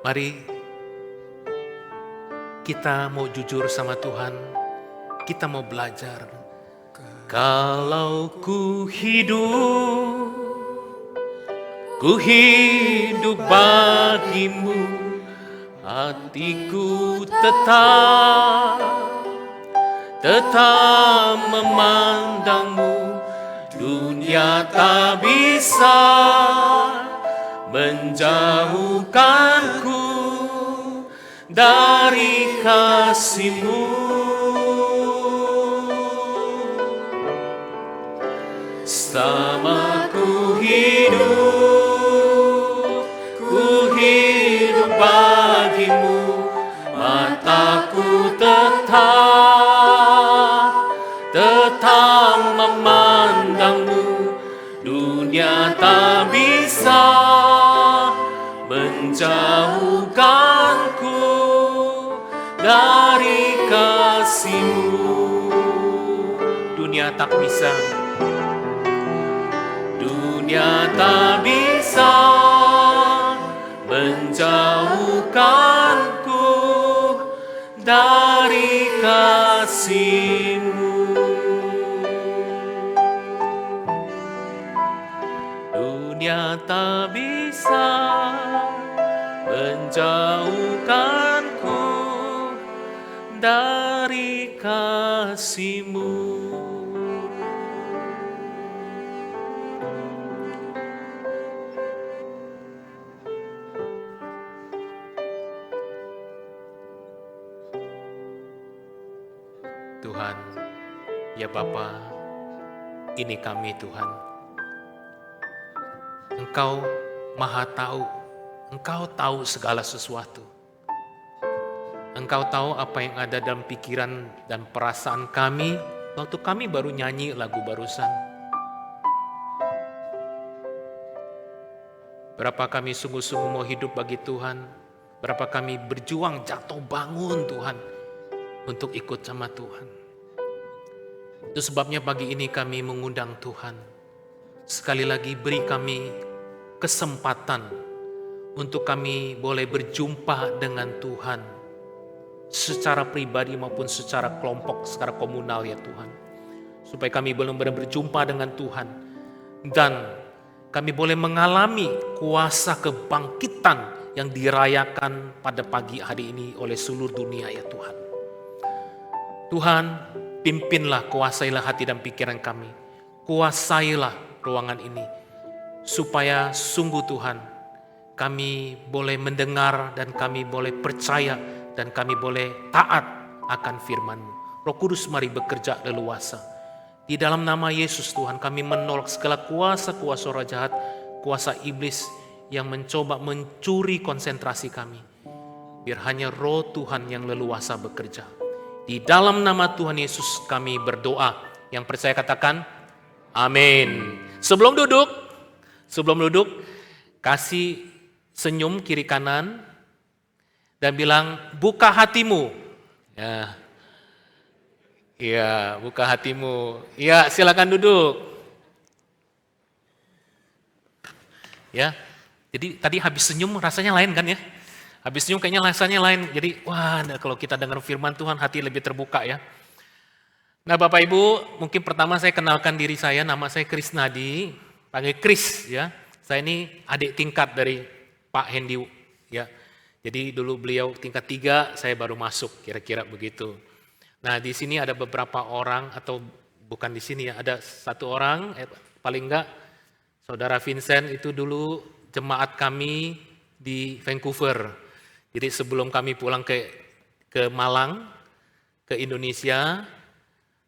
Mari kita mau jujur sama Tuhan, kita mau belajar. Kalau ku hidup bagimu, hatiku tetap memandangmu. Dunia tak bisa menjauhkanku dari kasih-Mu. Selama ku hidup bagimu, mataku tetap memandangmu. Dunia tak bisa menjauhkanku dari kasih-Mu. Dunia tak bisa menjauhkanku dari kasih-Mu. Dunia tak bisa menjauhkanku dari kasih-Mu. Tuhan, ya Bapa, ini kami Tuhan. Engkau Maha Tahu, Engkau tahu segala sesuatu. Engkau tahu apa yang ada dalam pikiran dan perasaan kami waktu kami baru nyanyi lagu barusan. Berapa kami sungguh-sungguh mau hidup bagi Tuhan, berapa kami berjuang jatuh bangun Tuhan untuk ikut sama Tuhan. Itu sebabnya pagi ini kami mengundang Tuhan. Sekali lagi beri kami kesempatan untuk kami boleh berjumpa dengan Tuhan. Secara pribadi maupun secara kelompok, secara komunal ya Tuhan. Supaya kami benar-benar berjumpa dengan Tuhan. Dan kami boleh mengalami kuasa kebangkitan yang dirayakan pada pagi hari ini oleh seluruh dunia ya Tuhan. Tuhan, pimpinlah, kuasailah hati dan pikiran kami. Kuasailah ruangan ini. Supaya sungguh Tuhan, kami boleh mendengar dan kami boleh percaya dan kami boleh taat akan firman-Mu. Roh Kudus mari bekerja leluasa. Di dalam nama Yesus Tuhan, kami menolak segala kuasa-kuasa roh jahat, kuasa iblis yang mencoba mencuri konsentrasi kami. Biar hanya Roh Tuhan yang leluasa bekerja. Di dalam nama Tuhan Yesus kami berdoa. Yang percaya katakan, amin. Sebelum duduk, kasih senyum kiri kanan dan bilang, buka hatimu. Ya, buka hatimu. Ya, silakan duduk. Ya, jadi tadi habis senyum rasanya lain kan ya? Habis senyum kayaknya rasanya lain. Jadi wah, kalau kita dengar firman Tuhan hati lebih terbuka ya. Nah Bapak Ibu, mungkin pertama saya kenalkan diri saya, nama saya Krisnadi, panggil Kris ya. Saya ini adik tingkat dari Pak Hendi ya. Jadi dulu beliau tingkat 3, saya baru masuk, kira-kira begitu. Nah di sini ada beberapa orang, atau bukan di sini ya, ada satu orang, paling enggak Saudara Vincent itu dulu jemaat kami di Vancouver. Jadi sebelum kami pulang ke Malang, ke Indonesia,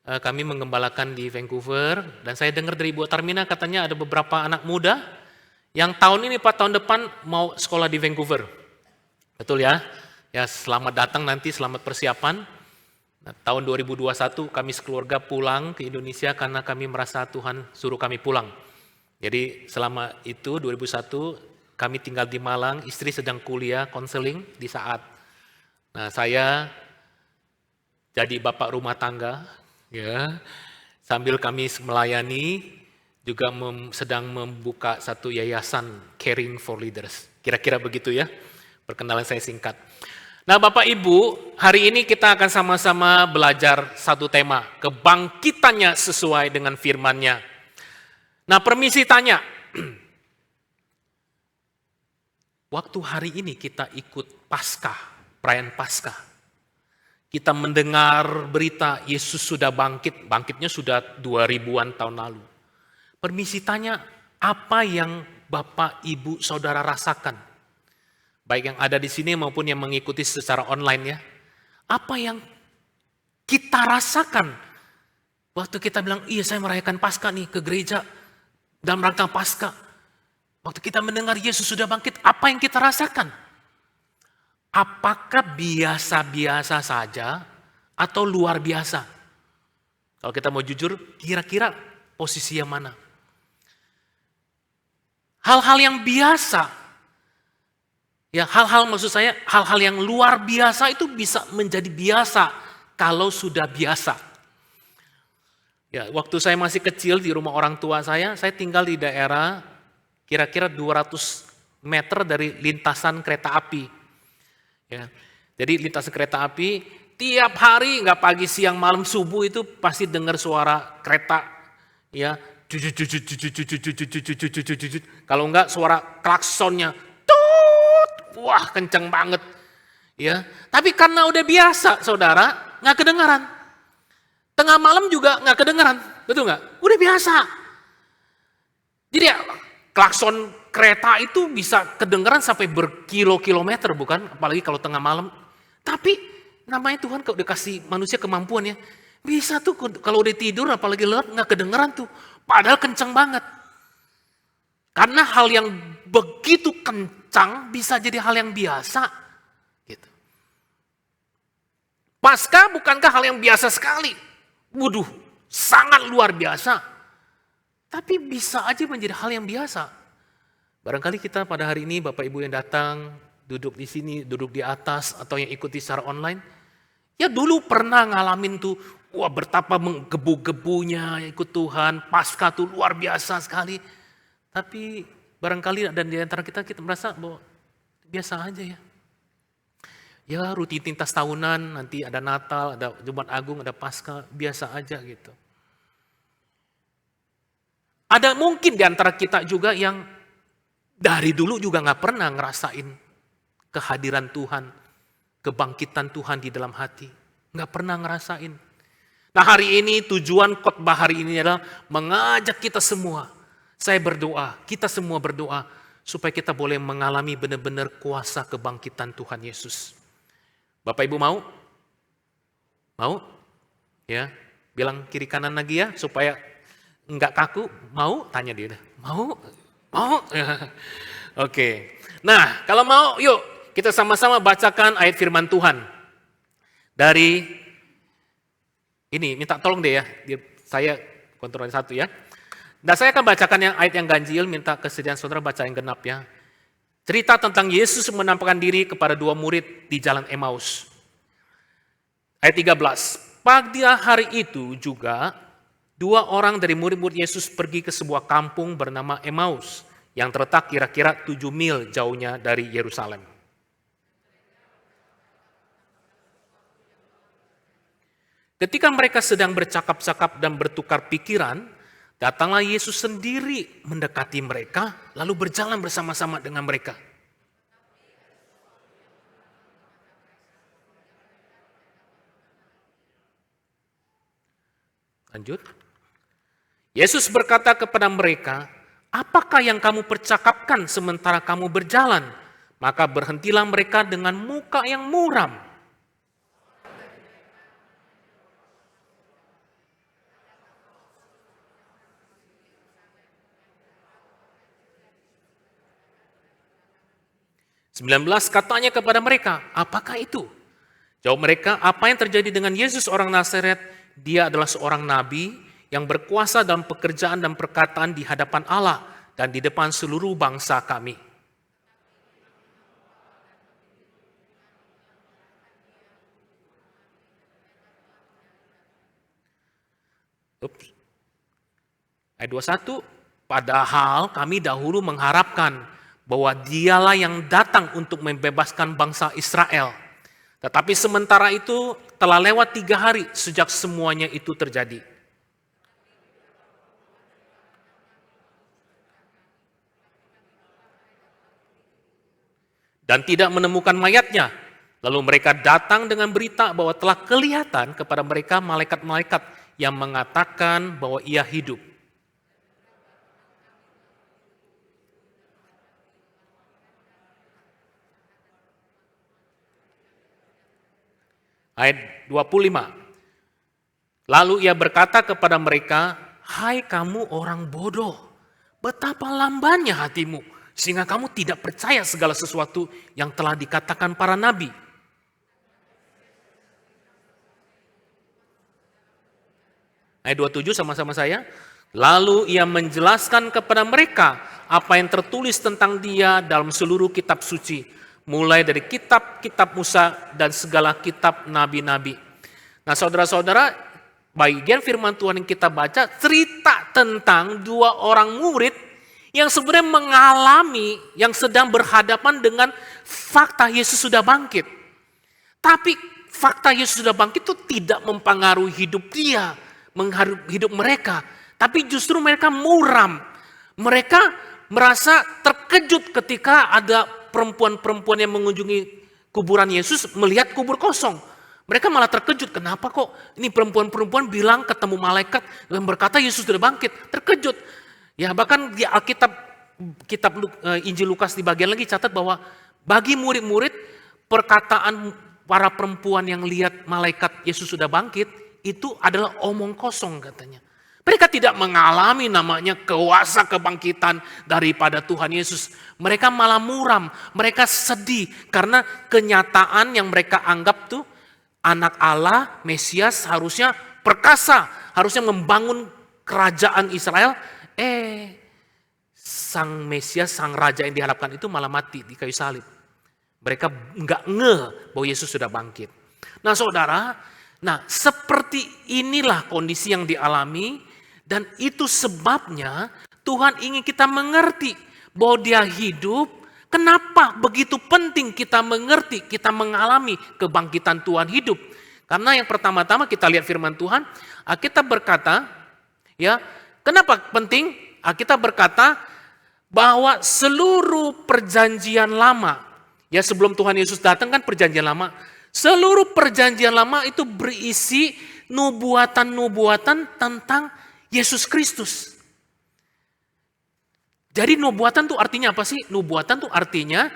kami menggembalakan di Vancouver. Dan saya dengar dari Ibu Tarmina katanya ada beberapa anak muda yang tahun ini 4 tahun depan mau sekolah di Vancouver. Betul ya? Ya selamat datang nanti, selamat persiapan. Nah, tahun 2021 kami sekeluarga pulang ke Indonesia karena kami merasa Tuhan suruh kami pulang. Jadi selama itu 2001 kami tinggal di Malang, istri sedang kuliah konseling di saat. Nah, saya jadi bapak rumah tangga, ya. Sambil kami melayani, juga sedang membuka satu yayasan Caring for Leaders. Kira-kira begitu ya. Perkenalan saya singkat. Nah Bapak Ibu, hari ini kita akan sama-sama belajar satu tema, kebangkitannya sesuai dengan firman-Nya. Nah permisi tanya, waktu hari ini kita ikut Paskah, perayaan Paskah. Kita mendengar berita Yesus sudah bangkit, bangkitnya sudah 2000-an tahun lalu. Permisi tanya, apa yang Bapak, Ibu, Saudara rasakan? Baik yang ada di sini maupun yang mengikuti secara online ya. Apa yang kita rasakan waktu kita bilang, iya saya merayakan Paskah nih ke gereja dalam rangka Paskah. Waktu kita mendengar Yesus sudah bangkit, apa yang kita rasakan? Apakah biasa-biasa saja atau luar biasa? Kalau kita mau jujur, kira-kira posisi yang mana? Hal-hal yang biasa, ya hal-hal maksud saya, hal-hal yang luar biasa itu bisa menjadi biasa kalau sudah biasa. Ya, waktu saya masih kecil di rumah orang tua saya tinggal di daerah kira-kira 200 meter dari lintasan kereta api. Ya, jadi lintasan kereta api tiap hari, nggak pagi, siang, malam, subuh itu pasti dengar suara kereta. Ya, kalau enggak suara klaksonnya, wah kenceng banget. Ya, tapi karena udah biasa saudara, nggak kedengaran. Tengah malam juga nggak kedengaran, betul nggak? Udah biasa. Jadi ya, klakson kereta itu bisa kedengaran sampai berkilo-kilometer bukan? Apalagi kalau tengah malam. Tapi namanya Tuhan kalau dikasih manusia kemampuan ya, bisa tuh kalau udah tidur apalagi lewat nggak kedengaran tuh. Padahal kenceng banget. Karena hal yang begitu kencang bisa jadi hal yang biasa. Gitu. Paskah bukankah hal yang biasa sekali? Waduh, sangat luar biasa. Tapi bisa aja menjadi hal yang biasa. Barangkali kita pada hari ini Bapak Ibu yang datang, duduk di sini, duduk di atas, atau yang ikuti secara online, ya dulu pernah ngalamin tuh, wah betapa menggebu-gebunya ikut Tuhan, Paskah tuh luar biasa sekali. Tapi barangkali dan di antara kita merasa bahwa biasa aja ya. Ya rutinitas tahunan, nanti ada Natal, ada Jumat Agung, ada Paskah, biasa aja gitu. Ada mungkin di antara kita juga yang dari dulu juga gak pernah ngerasain kehadiran Tuhan, kebangkitan Tuhan di dalam hati. Gak pernah ngerasain. Nah hari ini tujuan khotbah hari ini adalah mengajak kita semua. Saya berdoa, kita semua berdoa supaya kita boleh mengalami benar-benar kuasa kebangkitan Tuhan Yesus. Bapak Ibu mau? Mau? Ya, bilang kiri kanan lagi ya supaya enggak kaku. Mau? Tanya dia. Mau? Mau? Oke. Nah, kalau mau yuk kita sama-sama bacakan ayat firman Tuhan. Dari ini, minta tolong deh ya. Saya kontrol satu ya. Nah saya akan bacakan yang ayat yang ganjil, minta kesediaan saudara baca yang genap ya. Cerita tentang Yesus menampakkan diri kepada dua murid di jalan Emmaus. Ayat 13, pada hari itu juga dua orang dari murid-murid Yesus pergi ke sebuah kampung bernama Emmaus yang terletak kira-kira 7 mil jauhnya dari Yerusalem. Ketika mereka sedang bercakap-cakap dan bertukar pikiran, datanglah Yesus sendiri mendekati mereka, lalu berjalan bersama-sama dengan mereka. Lanjut. Yesus berkata kepada mereka, apakah yang kamu percakapkan sementara kamu berjalan? Maka berhentilah mereka dengan muka yang muram. Sembilan belas katanya kepada mereka, apakah itu? Jawab mereka, apa yang terjadi dengan Yesus orang Nazaret? Dia adalah seorang nabi yang berkuasa dalam pekerjaan dan perkataan di hadapan Allah dan di depan seluruh bangsa kami. Ayat 21, padahal kami dahulu mengharapkan bahwa dialah yang datang untuk membebaskan bangsa Israel. Tetapi sementara itu telah lewat 3 hari sejak semuanya itu terjadi. Dan tidak menemukan mayatnya. Lalu mereka datang dengan berita bahwa telah kelihatan kepada mereka malaikat-malaikat yang mengatakan bahwa ia hidup. Ayat 25. Lalu ia berkata kepada mereka, "Hai kamu orang bodoh, betapa lambannya hatimu, sehingga kamu tidak percaya segala sesuatu yang telah dikatakan para nabi." Ayat 27 sama-sama saya. Lalu ia menjelaskan kepada mereka apa yang tertulis tentang dia dalam seluruh kitab suci, mulai dari kitab-kitab Musa dan segala kitab nabi-nabi. Nah saudara-saudara, bagian firman Tuhan yang kita baca cerita tentang 2 orang murid yang sebenarnya mengalami, yang sedang berhadapan dengan fakta Yesus sudah bangkit. Tapi fakta Yesus sudah bangkit itu tidak mempengaruhi hidup dia, mengharupi hidup mereka. Tapi justru mereka muram. Mereka merasa terkejut ketika ada perempuan-perempuan yang mengunjungi kuburan Yesus melihat kubur kosong. Mereka malah terkejut, kenapa kok ini perempuan-perempuan bilang ketemu malaikat dan berkata Yesus sudah bangkit. Terkejut. Ya bahkan di Alkitab, kitab Injil Lukas di bagian lagi catat bahwa bagi murid-murid perkataan para perempuan yang lihat malaikat Yesus sudah bangkit itu adalah omong kosong katanya. Mereka tidak mengalami namanya kuasa kebangkitan daripada Tuhan Yesus. Mereka malah muram, mereka sedih karena kenyataan yang mereka anggap tuh anak Allah, Mesias harusnya perkasa, harusnya membangun kerajaan Israel. Sang Mesias, sang Raja yang diharapkan itu malah mati di kayu salib. Mereka nggak ngeh bahwa Yesus sudah bangkit. Nah saudara, seperti inilah kondisi yang dialami. Dan itu sebabnya Tuhan ingin kita mengerti bahwa dia hidup. Kenapa begitu penting kita mengerti, kita mengalami kebangkitan Tuhan hidup. Karena yang pertama-tama kita lihat firman Tuhan, kita berkata, ya, kenapa penting? Kita berkata bahwa seluruh perjanjian lama, ya sebelum Tuhan Yesus datang kan perjanjian lama, seluruh perjanjian lama itu berisi nubuatan-nubuatan tentang Yesus Kristus. Jadi nubuatan itu artinya apa sih? Nubuatan itu artinya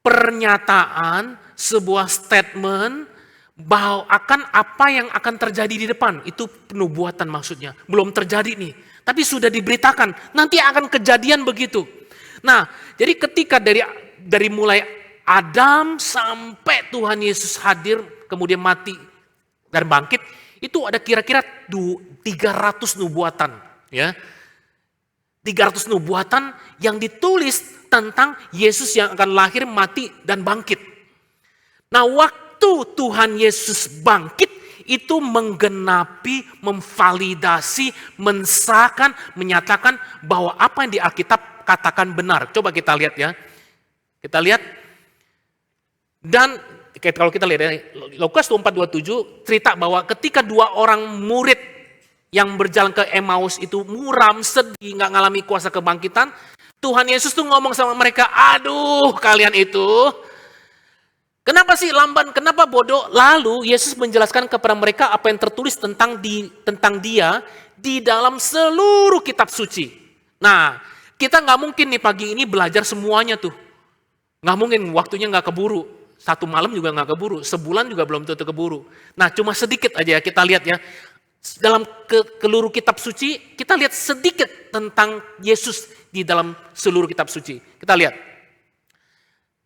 pernyataan, sebuah statement bahwa akan apa yang akan terjadi di depan. Itu nubuatan maksudnya. Belum terjadi nih, tapi sudah diberitakan. Nanti akan kejadian begitu. Nah, jadi ketika dari mulai Adam sampai Tuhan Yesus hadir, kemudian mati dan bangkit, itu ada kira-kira 300 nubuatan, ya. 300 nubuatan yang ditulis tentang Yesus yang akan lahir, mati, dan bangkit. Nah, waktu Tuhan Yesus bangkit, itu menggenapi, memvalidasi, mensahkan, menyatakan bahwa apa yang di Alkitab katakan benar. Coba kita lihat ya. Kita lihat. Dan kalau kita lihat ya, Lukas 24:27 cerita bahwa ketika 2 orang murid yang berjalan ke Emmaus itu muram, sedih, nggak ngalami kuasa kebangkitan, Tuhan Yesus tuh ngomong sama mereka, aduh kalian itu, kenapa sih lamban, kenapa bodoh? Lalu Yesus menjelaskan kepada mereka apa yang tertulis tentang dia di dalam seluruh kitab suci. Nah, kita nggak mungkin nih pagi ini belajar semuanya tuh. Nggak mungkin, waktunya nggak keburu. 1 malam juga nggak keburu, sebulan juga belum tentu keburu. Nah cuma sedikit aja ya kita lihat ya. Dalam seluruh kitab suci, kita lihat sedikit tentang Yesus di dalam seluruh kitab suci. Kita lihat.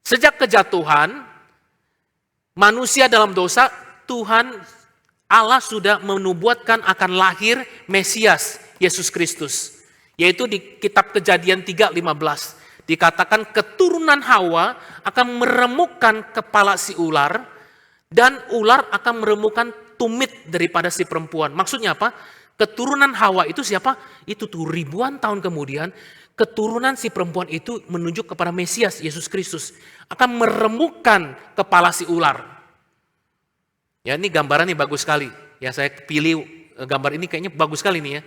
Sejak kejatuhan, manusia dalam dosa, Tuhan Allah sudah menubuatkan akan lahir Mesias, Yesus Kristus. Yaitu di kitab Kejadian 3:15. Dikatakan keturunan Hawa akan meremukkan kepala si ular dan ular akan meremukkan tumit daripada si perempuan. Maksudnya apa? Keturunan Hawa itu siapa? Itu tuh ribuan tahun kemudian keturunan si perempuan itu menunjuk kepada Mesias, Yesus Kristus. Akan meremukkan kepala si ular. Ya, ini gambarannya bagus sekali. Ya, saya pilih gambar ini kayaknya bagus sekali nih ya.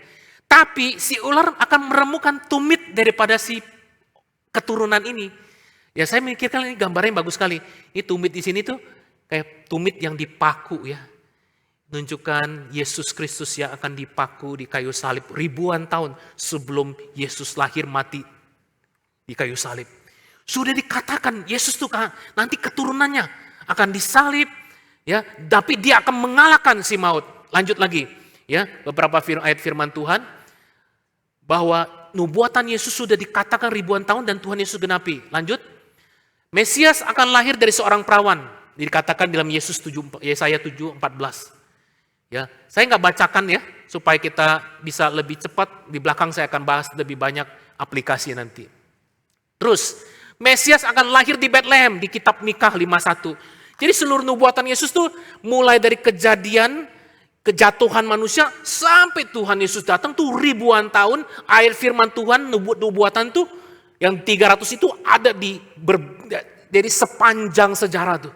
Tapi si ular akan meremukkan tumit daripada si keturunan ini. Ya, saya mikirkan ini gambarnya bagus sekali. Ini tumit di sini tuh kayak tumit yang dipaku ya. Menunjukkan Yesus Kristus yang akan dipaku di kayu salib ribuan tahun sebelum Yesus lahir mati di kayu salib. Sudah dikatakan Yesus tuh nanti keturunannya akan disalib ya, tapi dia akan mengalahkan si maut. Lanjut lagi ya, beberapa ayat firman Tuhan bahwa nubuatan Yesus sudah dikatakan ribuan tahun dan Tuhan Yesus genapi. Lanjut. Mesias akan lahir dari seorang perawan. Dikatakan dalam Yesaya 7:14. Ya, saya nggak bacakan ya, supaya kita bisa lebih cepat. Di belakang saya akan bahas lebih banyak aplikasi nanti. Terus, Mesias akan lahir di Bethlehem, di kitab Mikha 5:1. Jadi seluruh nubuatan Yesus tuh mulai dari kejadian, kejatuhan manusia, sampai Tuhan Yesus datang tuh ribuan tahun, ayat firman Tuhan, nubuatan tuh, yang 300 itu ada dari sepanjang sejarah tuh.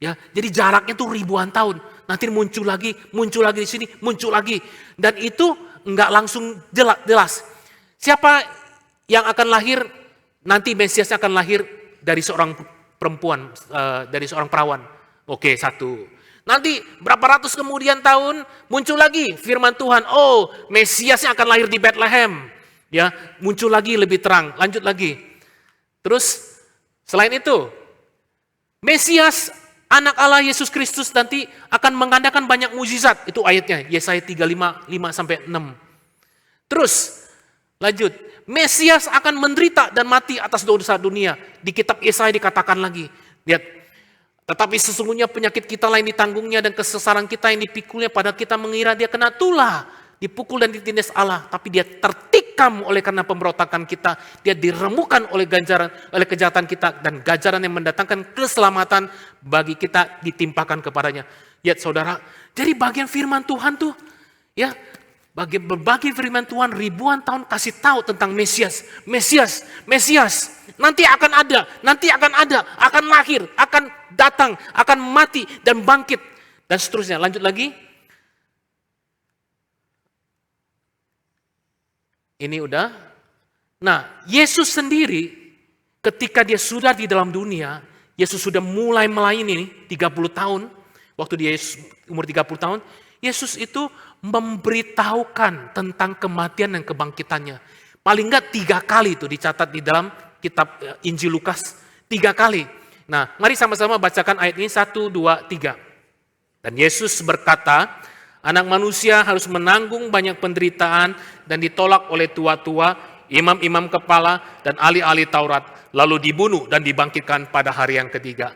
Ya, jadi jaraknya tuh ribuan tahun. Nanti muncul lagi di sini, muncul lagi. Dan itu enggak langsung jelas. Siapa yang akan lahir? Nanti Mesias akan lahir dari seorang perempuan, dari seorang perawan. Oke, satu. Nanti berapa ratus kemudian tahun muncul lagi firman Tuhan. Oh, Mesiasnya akan lahir di Bethlehem. Ya, muncul lagi lebih terang. Lanjut lagi. Terus selain itu, Mesias Anak Allah Yesus Kristus nanti akan mengadakan banyak mukjizat. Itu ayatnya, Yesaya 35, 5-6. Terus, lanjut. Mesias akan menderita dan mati atas dosa dunia. Di kitab Yesaya dikatakan lagi. Lihat. Tetapi sesungguhnya penyakit kita lain ditanggungnya dan kesesaran kita yang dipikulnya, pada kita mengira dia kena tulah, dipukul dan ditindas Allah. Tapi dia tertikam oleh karena pemberontakan kita. Dia diremukkan oleh kejahatan kita, dan ganjaran yang mendatangkan keselamatan bagi kita ditimpakan kepadanya. Ya saudara, jadi bagian firman Tuhan tuh, ya, berbagai firman Tuhan ribuan tahun kasih tahu tentang Mesias. Nanti akan ada, akan lahir, akan datang, akan mati dan bangkit dan seterusnya. Lanjut lagi. Ini udah. Nah, Yesus sendiri ketika dia sudah di dalam dunia, Yesus sudah mulai melayani 30 tahun. Waktu dia umur 30 tahun, Yesus itu memberitahukan tentang kematian dan kebangkitannya. Paling enggak 3 kali itu dicatat di dalam kitab Injil Lukas. 3 kali. Nah, mari sama-sama bacakan ayat ini 1, 2, 3. Dan Yesus berkata, Anak manusia harus menanggung banyak penderitaan dan ditolak oleh tua-tua, imam-imam kepala, dan ahli-ahli Taurat. Lalu dibunuh dan dibangkitkan pada hari yang ketiga.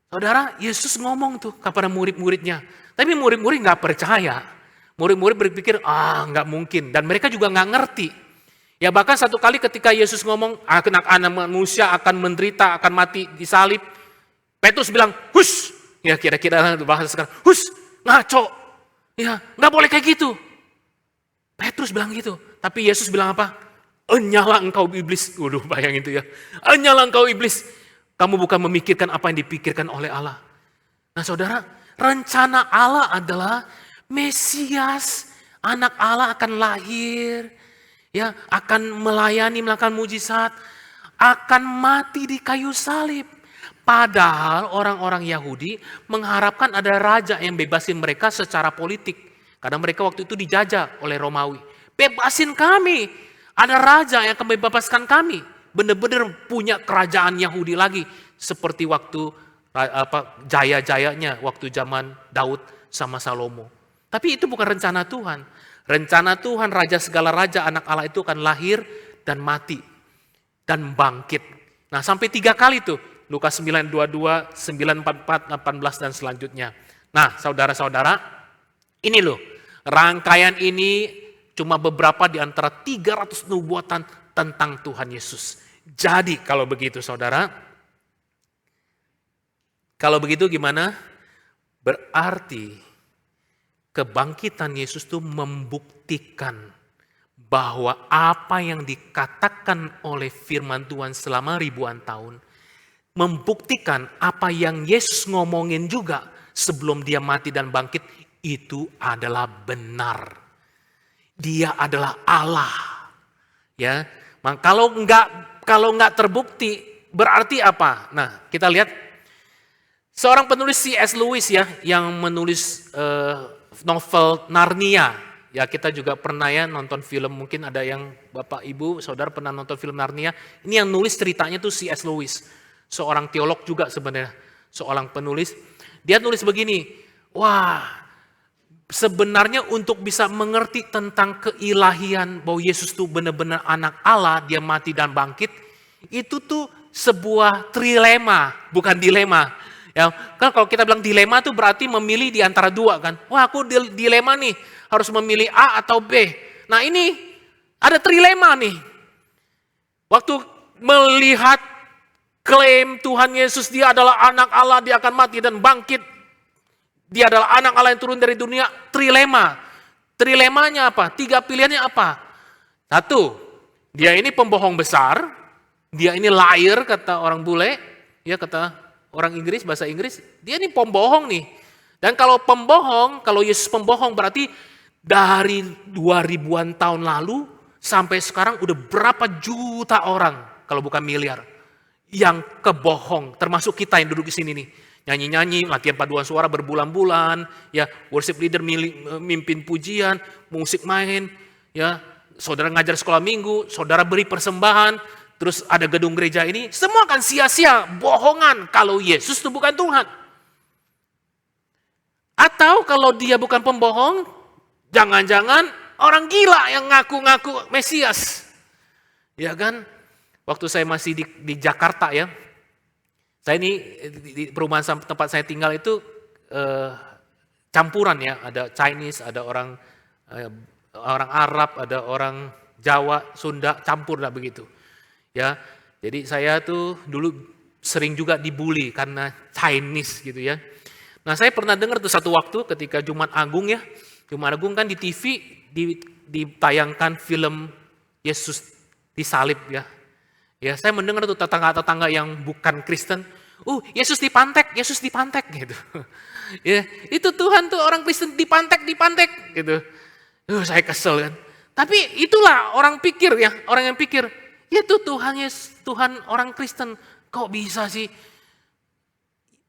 Saudara, Yesus ngomong tuh kepada murid-muridnya. Tapi murid-murid gak percaya. Murid-murid berpikir, gak mungkin. Dan mereka juga gak ngerti. Ya bahkan satu kali ketika Yesus ngomong, anak manusia akan menderita, akan mati disalib. Petrus bilang, hush. Ya kira-kira bahasa sekarang, hush, ngaco. Ya, gak boleh kayak gitu. Petrus bilang gitu. Tapi Yesus bilang apa? Enyalah engkau iblis. Waduh, bayangin itu ya. Enyalah engkau iblis. Kamu bukan memikirkan apa yang dipikirkan oleh Allah. Nah saudara, rencana Allah adalah Mesias, anak Allah akan lahir, ya, akan melayani, melakukan mujizat, akan mati di kayu salib. Padahal orang-orang Yahudi mengharapkan ada raja yang bebasin mereka secara politik. Karena mereka waktu itu dijajah oleh Romawi. Bebasin kami, ada raja yang akan membebaskan kami. Benar-benar punya kerajaan Yahudi lagi. Seperti waktu jaya-jayanya waktu zaman Daud sama Salomo. Tapi itu bukan rencana Tuhan. Rencana Tuhan, raja segala raja, anak Allah itu akan lahir dan mati. Dan bangkit. Nah sampai 3 kali tuh. Lukas 9:22, 9:44, 18 dan selanjutnya. Nah saudara-saudara, ini loh. Rangkaian ini cuma beberapa di antara 300 nubuatan tentang Tuhan Yesus. Jadi kalau begitu saudara, kalau begitu gimana? Berarti kebangkitan Yesus itu membuktikan bahwa apa yang dikatakan oleh firman Tuhan selama ribuan tahun membuktikan apa yang Yesus ngomongin juga sebelum dia mati dan bangkit itu adalah benar. Dia adalah Allah. Ya, kalau nggak terbukti berarti apa? Nah, kita lihat seorang penulis C.S. Lewis ya yang menulis novel Narnia. Ya kita juga pernah ya nonton film, mungkin ada yang Bapak Ibu Saudara pernah nonton film Narnia. Ini yang nulis ceritanya tuh C.S. Lewis. Seorang teolog juga sebenarnya, seorang penulis. Dia nulis begini, wah sebenarnya untuk bisa mengerti tentang keilahian bahwa Yesus tuh benar-benar anak Allah, dia mati dan bangkit, itu tuh sebuah trilema, bukan dilema. Ya, kan kalau kita bilang dilema tuh berarti memilih di antara dua kan. Wah aku dilema nih, harus memilih A atau B. Nah ini ada trilema nih. Waktu melihat klaim Tuhan Yesus dia adalah anak Allah, dia akan mati dan bangkit. Dia adalah anak Allah yang turun dari dunia, trilema. Trilemanya apa? 3 pilihannya apa? 1, dia ini pembohong besar, dia ini liar kata orang bule, ya kata orang Inggris, bahasa Inggris, dia ini pembohong nih. Dan kalau pembohong, kalau Yesus pembohong berarti dari 2000-an tahun lalu sampai sekarang udah berapa juta orang, kalau bukan miliar, yang kebohong, termasuk kita yang duduk di sini nih. Nyanyi-nyanyi, latihan paduan suara berbulan-bulan, ya worship leader mimpin pujian, musik main, ya saudara ngajar sekolah minggu, saudara beri persembahan, terus ada gedung gereja ini, semua kan sia-sia, bohongan kalau Yesus itu bukan Tuhan. Atau kalau dia bukan pembohong, jangan-jangan orang gila yang ngaku-ngaku Mesias. Ya kan? Waktu saya masih di Jakarta ya, saya ini di perumahan tempat saya tinggal itu campuran ya, ada Chinese, ada orang Arab, ada orang Jawa, Sunda, campur lah begitu. Ya, jadi saya tuh dulu sering juga dibully karena Chinese gitu ya. Nah saya pernah dengar tuh satu waktu ketika Jumat Agung ya, Jumat Agung kan di TV ditayangkan film Yesus disalib ya. Ya saya mendengar tuh tetangga-tetangga yang bukan Kristen, Yesus dipantek gitu. Ya, itu Tuhan tuh orang Kristen dipantek gitu. Saya kesel kan. Tapi itulah orang pikir ya, orang yang pikir, ya itu Tuhan orang Kristen. Kok bisa sih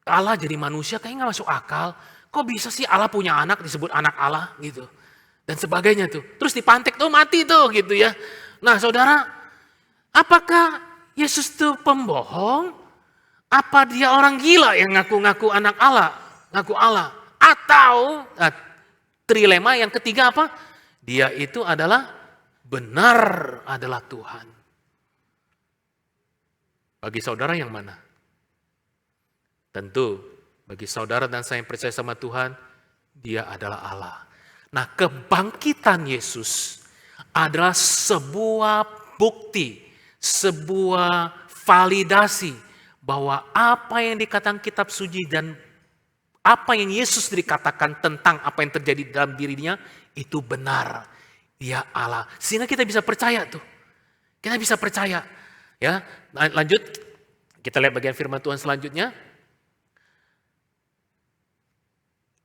Allah jadi manusia kayaknya gak masuk akal. Kok bisa sih Allah punya anak disebut anak Allah gitu. Dan sebagainya tuh. Terus dipantek tuh mati tuh gitu ya. Nah saudara, apakah Yesus tuh pembohong? Apa dia orang gila yang ngaku-ngaku anak Allah? Ngaku Allah. Atau trilema yang ketiga apa? Dia itu adalah benar adalah Tuhan. Bagi saudara yang mana? Tentu bagi saudara dan saya yang percaya sama Tuhan, dia adalah Allah. Nah kebangkitan Yesus adalah sebuah bukti, sebuah validasi bahwa apa yang dikatakan kitab suci dan apa yang Yesus dikatakan tentang apa yang terjadi dalam dirinya itu benar. Dia Allah. Sehingga kita bisa percaya tuh. Kita bisa percaya. Ya, lanjut. Kita lihat bagian firman Tuhan selanjutnya.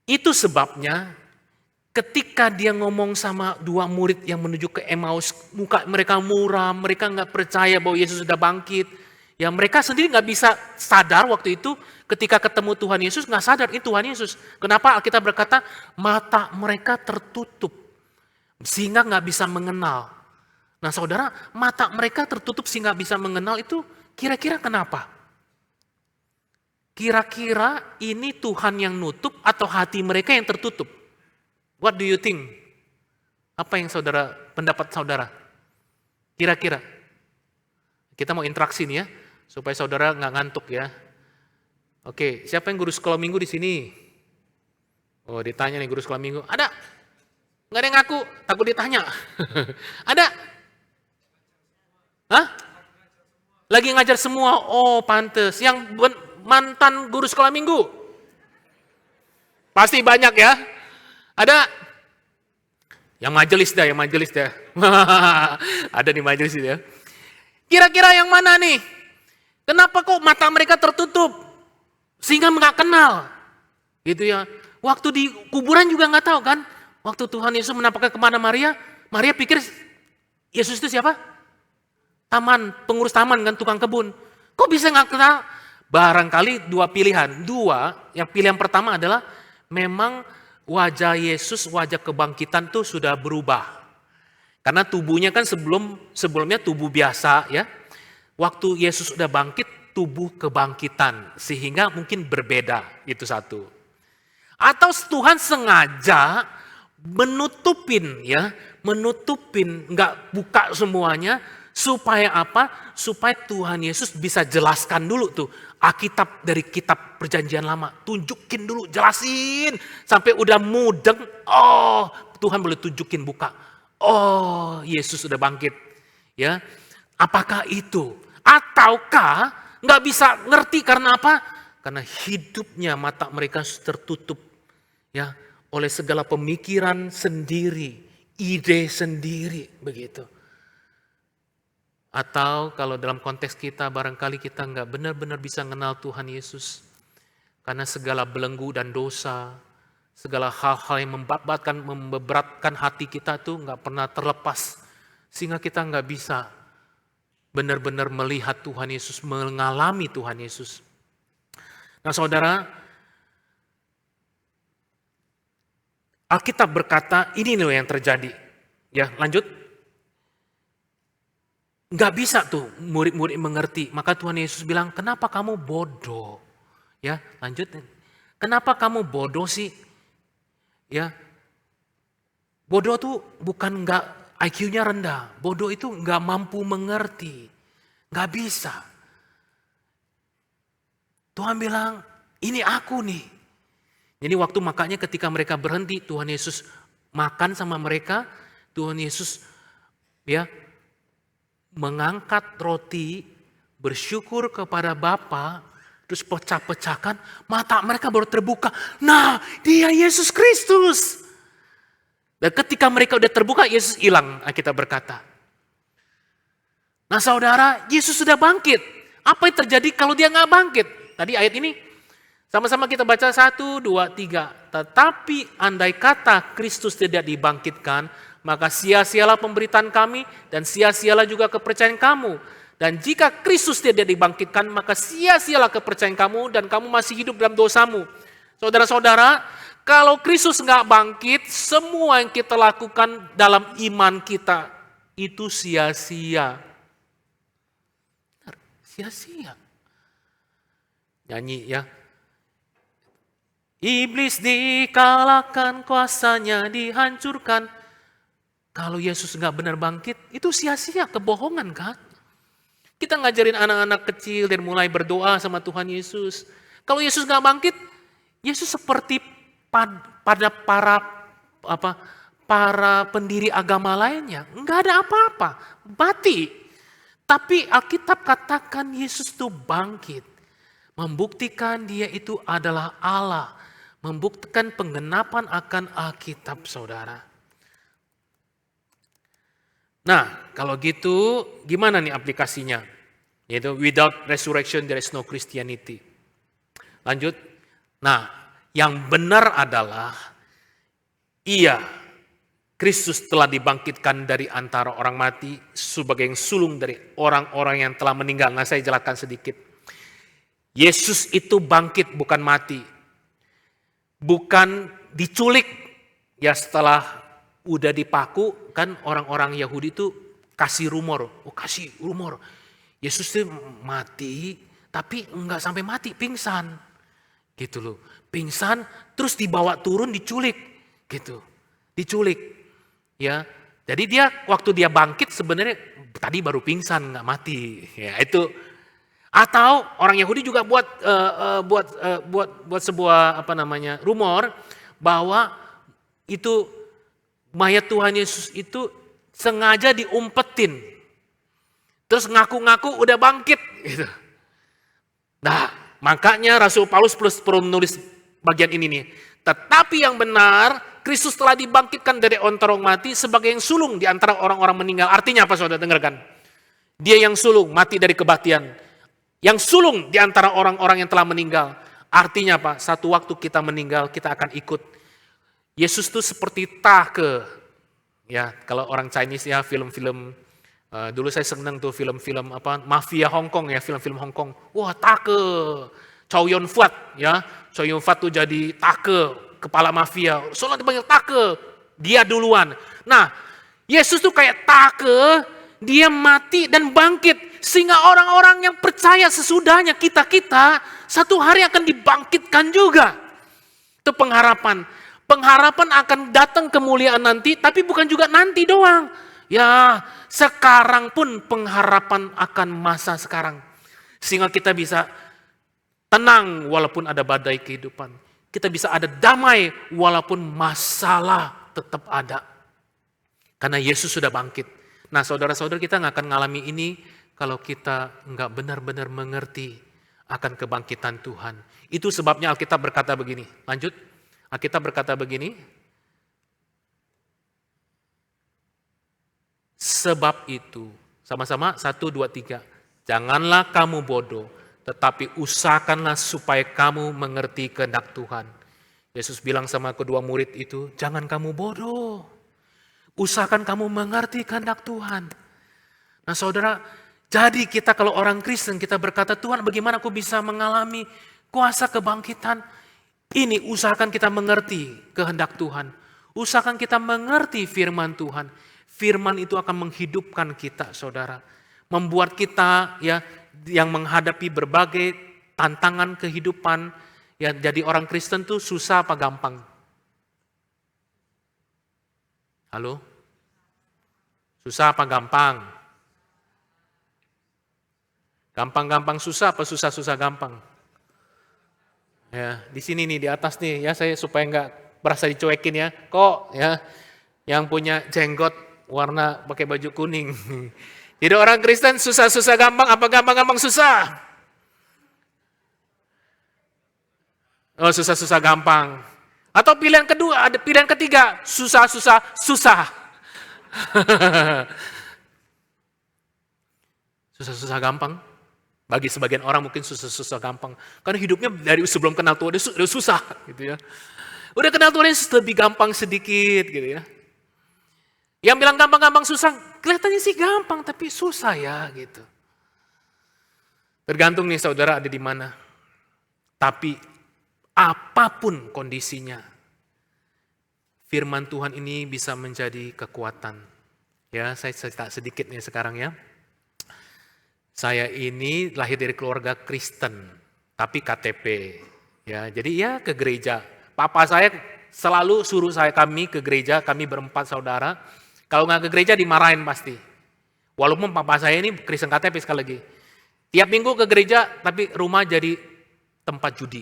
Itu sebabnya ketika dia ngomong sama 2 murid yang menuju ke Emmaus, muka mereka muram, mereka nggak percaya bahwa Yesus sudah bangkit. Ya mereka sendiri nggak bisa sadar waktu itu ketika ketemu Tuhan Yesus, nggak sadar ini Tuhan Yesus. Kenapa Alkitab berkata mata mereka tertutup sehingga nggak bisa mengenal. Nah saudara, mata mereka tertutup sehingga bisa mengenal itu kira-kira kenapa? Kira-kira ini Tuhan yang nutup atau hati mereka yang tertutup? What do you think? Apa yang saudara, pendapat saudara? Kira-kira. Kita mau interaksi nih ya, supaya saudara nggak ngantuk ya. Oke, siapa yang guru sekolah minggu di sini? Oh, ditanya nih guru sekolah minggu. Ada? Nggak ada yang ngaku, takut ditanya. Ada? Hah? Lagi ngajar semua? Oh, pantes. Yang mantan guru sekolah minggu? Pasti banyak ya. Ada? Yang majelis dah. Ada di majelis itu ya. Kira-kira yang mana nih? Kenapa kok mata mereka tertutup? Sehingga nggak kenal. Gitu ya. Waktu di kuburan juga nggak tahu kan. Waktu Tuhan Yesus menampakkan kepada Maria, Maria pikir Yesus itu siapa? Pengurus taman kan, tukang kebun. Kok bisa nggak kenal? Barangkali dua pilihan. Yang pilihan pertama adalah memang wajah Yesus, wajah kebangkitan tuh sudah berubah. Karena tubuhnya kan sebelumnya tubuh biasa ya. Waktu Yesus sudah bangkit, tubuh kebangkitan. Sehingga mungkin berbeda, itu satu. Atau Tuhan sengaja menutupin, nggak buka semuanya. Supaya apa? Supaya Tuhan Yesus bisa jelaskan dulu tuh Alkitab dari kitab perjanjian lama. Tunjukin dulu, jelasin. Sampai udah mudeng, oh Tuhan boleh tunjukin, buka. Oh Yesus sudah bangkit. Ya, apakah itu? Ataukah nggak bisa ngerti karena apa? Karena hidupnya mata mereka tertutup ya oleh segala pemikiran sendiri, ide sendiri begitu. Atau kalau dalam konteks kita barangkali kita nggak benar-benar bisa mengenal Tuhan Yesus. Karena segala belenggu dan dosa, segala hal-hal yang memberatkan hati kita tuh nggak pernah terlepas. Sehingga kita nggak bisa benar-benar melihat Tuhan Yesus, mengalami Tuhan Yesus. Nah saudara, Alkitab berkata ini loh yang terjadi. Ya lanjut. Nggak bisa tuh murid-murid mengerti. Maka Tuhan Yesus bilang, kenapa kamu bodoh? Ya, lanjut. Kenapa kamu bodoh sih? Ya, bodoh tuh bukan nggak IQ-nya rendah. Bodoh itu nggak mampu mengerti. Nggak bisa. Tuhan bilang, ini aku nih. Jadi waktu makanya ketika mereka berhenti, Tuhan Yesus makan sama mereka. Tuhan Yesus ya mengangkat roti, bersyukur kepada Bapa, terus pecah-pecahkan, mata mereka baru terbuka. Nah, dia Yesus Kristus. Dan ketika mereka udah terbuka, Yesus hilang, kita berkata. Nah saudara, Yesus sudah bangkit. Apa yang terjadi kalau dia nggak bangkit? Tadi ayat ini, sama-sama kita baca 1, 2, 3. Tetapi andai kata Kristus tidak dibangkitkan, maka sia-sialah pemberitaan kami dan sia-sialah juga kepercayaan kamu. Dan jika Kristus tidak dibangkitkan, maka sia-sialah kepercayaan kamu dan kamu masih hidup dalam dosamu. Saudara-saudara, kalau Kristus nggak bangkit, semua yang kita lakukan dalam iman kita itu sia-sia. Sia-sia. Nyanyi ya. Iblis dikalahkan, kuasanya dihancurkan. Kalau Yesus nggak benar bangkit, itu sia-sia, kebohongan kan? Kita ngajarin anak-anak kecil dan mulai berdoa sama Tuhan Yesus. Kalau Yesus nggak bangkit, Yesus seperti pada para pendiri agama lainnya. Nggak ada apa-apa, mati. Tapi Alkitab katakan Yesus itu bangkit. Membuktikan dia itu adalah Allah. Membuktikan penggenapan akan Alkitab, saudara. Nah, kalau gitu gimana nih aplikasinya? Yaitu without resurrection there is no Christianity. Lanjut. Nah, yang benar adalah iya, Kristus telah dibangkitkan dari antara orang mati sebagai yang sulung dari orang-orang yang telah meninggal. Nah, saya jelaskan sedikit. Yesus itu bangkit bukan mati. Bukan diculik. Ya setelah udah dipaku, kan orang-orang Yahudi itu kasih rumor. Yesus itu mati, tapi enggak sampai mati, pingsan. Gitu loh. Pingsan, terus dibawa turun, diculik. Gitu. Diculik. Ya. Jadi dia, waktu dia bangkit sebenarnya tadi baru pingsan, enggak mati. Ya itu. Atau orang Yahudi juga buat sebuah rumor bahwa itu mayat Tuhan Yesus itu sengaja diumpetin. Terus ngaku-ngaku udah bangkit. Gitu. Nah, makanya Rasul Paulus perlu menulis bagian ini nih. Tetapi yang benar, Kristus telah dibangkitkan dari antara orang mati sebagai yang sulung di antara orang-orang meninggal. Artinya apa saudara dengarkan? Dia yang sulung mati dari kematian. Yang sulung di antara orang-orang yang telah meninggal. Artinya apa? Satu waktu kita meninggal kita akan ikut. Yesus itu seperti take. Ya, kalau orang Chinese ya film-film dulu saya senang tuh film-film mafia Hong Kong ya, film-film Hong Kong. Wah, take. Chow Yun Fat ya. Chow Yun Fat tuh jadi take, kepala mafia. Soalnya dipanggil take, dia duluan. Nah, Yesus tuh kayak take, dia mati dan bangkit. Sehingga orang-orang yang percaya sesudahnya kita satu hari akan dibangkitkan juga. Itu pengharapan. Pengharapan akan datang kemuliaan nanti, tapi bukan juga nanti doang. Ya, sekarang pun pengharapan akan masa sekarang. Sehingga kita bisa tenang walaupun ada badai kehidupan. Kita bisa ada damai walaupun masalah tetap ada. Karena Yesus sudah bangkit. Nah saudara-saudara, kita nggak akan ngalami ini kalau kita nggak benar-benar mengerti akan kebangkitan Tuhan. Itu sebabnya Alkitab berkata begini. Lanjut. Alkitab berkata begini. Sebab itu. Sama-sama 1, 2, 3. Janganlah kamu bodoh. Tetapi usahakanlah supaya kamu mengerti kehendak Tuhan. Yesus bilang sama kedua murid itu, jangan kamu bodoh. Usahakan kamu mengerti kehendak Tuhan. Nah saudara, jadi kita kalau orang Kristen kita berkata, Tuhan bagaimana aku bisa mengalami kuasa kebangkitan? Ini usahakan kita mengerti kehendak Tuhan. Usahakan kita mengerti firman Tuhan. Firman itu akan menghidupkan kita saudara. Membuat kita ya yang menghadapi berbagai tantangan kehidupan, ya jadi orang Kristen tuh susah apa gampang? Halo? Susah apa gampang? Gampang-gampang susah apa susah-susah gampang? Ya, di sini nih di atas nih ya saya supaya nggak berasa dicuekin ya. Kok ya yang punya jenggot warna pakai baju kuning. Jadi orang Kristen susah-susah gampang, apa gampang-gampang susah? Oh susah-susah gampang. Atau pilihan kedua, ada pilihan ketiga, susah-susah susah. Susah-susah gampang. Bagi sebagian orang mungkin susah-susah gampang. Karena hidupnya dari sebelum kenal Tuhan udah susah gitu ya. Udah kenal Tuhan lebih gampang sedikit gitu ya. Yang bilang gampang-gampang susah, kelihatannya sih gampang tapi susah ya gitu. Tergantung nih saudara ada di mana. Tapi apapun kondisinya, firman Tuhan ini bisa menjadi kekuatan. Ya, saya cerita sedikit nih sekarang ya. Saya ini lahir dari keluarga Kristen, tapi KTP. Ya, jadi ya ke gereja. Papa saya selalu suruh kami ke gereja, kami berempat saudara. Kalau nggak ke gereja dimarahin pasti. Walaupun papa saya ini Kristen KTP sekali lagi. Tiap minggu ke gereja, tapi rumah jadi tempat judi.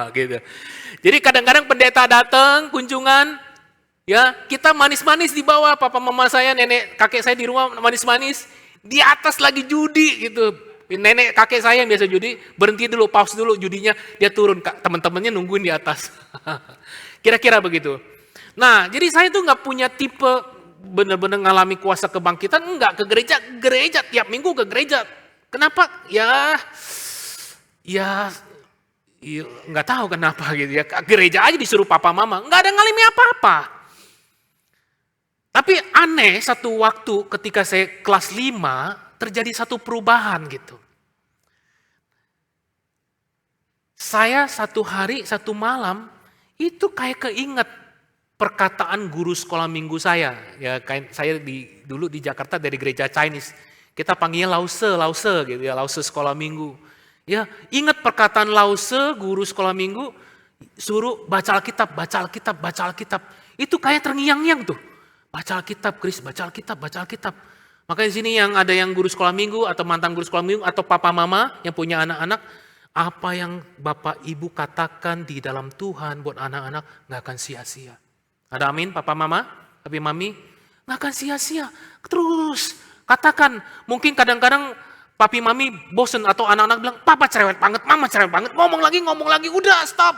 Gitu. Jadi kadang-kadang pendeta datang, kunjungan, ya kita manis-manis di bawah, papa mama saya, nenek kakek saya di rumah manis-manis, di atas lagi judi gitu. Nenek kakek saya yang biasa judi, berhenti dulu, pause dulu judinya, dia turun, teman-temannya nungguin di atas. Kira-kira begitu. Nah, jadi saya tuh nggak punya tipe benar-benar ngalami kuasa kebangkitan, enggak ke gereja tiap minggu ke gereja. Kenapa? Ya nggak tahu kenapa gitu ya. Ke gereja aja disuruh papa mama, nggak ada ngalami apa-apa. Tapi aneh satu waktu ketika saya kelas 5 terjadi satu perubahan gitu. Saya satu hari, satu malam itu kayak keinget perkataan guru sekolah minggu saya. Ya, saya dulu di Jakarta dari gereja Chinese. Kita panggilnya lause gitu ya, lause sekolah minggu. Ya, ingat perkataan lause guru sekolah minggu suruh baca Alkitab. Itu kayak terngiang-ngiang tuh. Baca Alkitab, Kris, baca Alkitab. Makanya di sini yang ada yang guru sekolah minggu atau mantan guru sekolah minggu atau papa mama yang punya anak-anak, apa yang Bapak Ibu katakan di dalam Tuhan buat anak-anak nggak akan sia-sia. Ada amin papa mama, tapi mami nggak akan sia-sia. Terus katakan, mungkin kadang-kadang papi mami bosen atau anak-anak bilang, papa cerewet banget, mama cerewet banget, ngomong lagi, udah stop.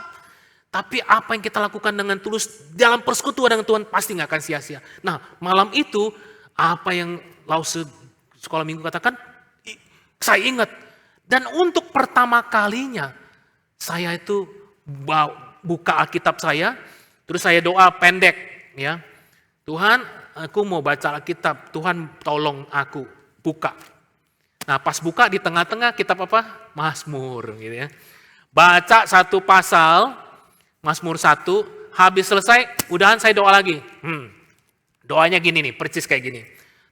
Tapi apa yang kita lakukan dengan tulus dalam persekutuan dengan Tuhan pasti gak akan sia-sia. Nah malam itu apa yang Lause sekolah minggu katakan, saya ingat. Dan untuk pertama kalinya saya itu buka Alkitab saya, terus saya doa pendek ya. Tuhan, aku mau baca Alkitab, Tuhan tolong aku buka. Nah pas buka di tengah-tengah kitab apa? Mazmur gitu ya. Baca satu pasal, Mazmur 1, habis selesai, udahan saya doa lagi. Doanya gini nih, persis kayak gini.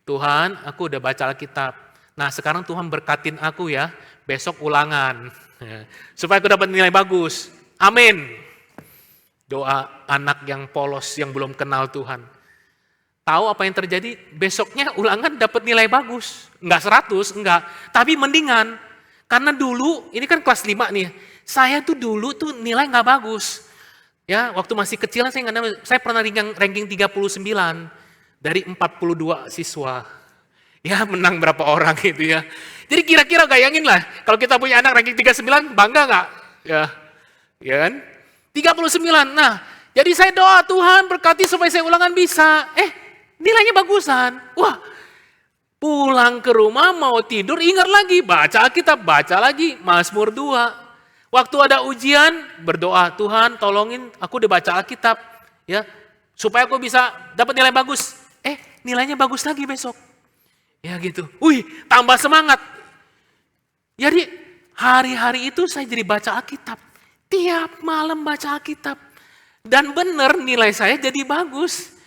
Tuhan, aku udah baca Alkitab. Nah sekarang Tuhan berkatin aku ya, besok ulangan. Supaya aku dapat nilai bagus. Amin. Doa anak yang polos, yang belum kenal Tuhan. Tahu apa yang terjadi? Besoknya ulangan dapat nilai bagus. Enggak 100, enggak. Tapi mendingan. Karena dulu, ini kan kelas 5 nih. Saya tuh dulu tuh nilai enggak bagus. Ya, waktu masih kecil saya pernah ranking 39 dari 42 siswa. Ya, menang berapa orang gitu ya. Jadi kira-kira bayangin lah, kalau kita punya anak ranking 39, bangga nggak? Ya kan? 39. Nah, jadi saya doa Tuhan berkati supaya saya ulangan bisa. Nilainya bagusan. Wah, pulang ke rumah mau tidur ingat lagi, baca Alkitab, baca lagi Mazmur 2. Waktu ada ujian, berdoa, Tuhan tolongin aku udah baca Alkitab, ya supaya aku bisa dapat nilai bagus. Nilainya bagus lagi besok. Ya gitu. Tambah semangat. Jadi hari-hari itu saya jadi baca Alkitab. Tiap malam baca Alkitab. Dan benar nilai saya jadi bagus.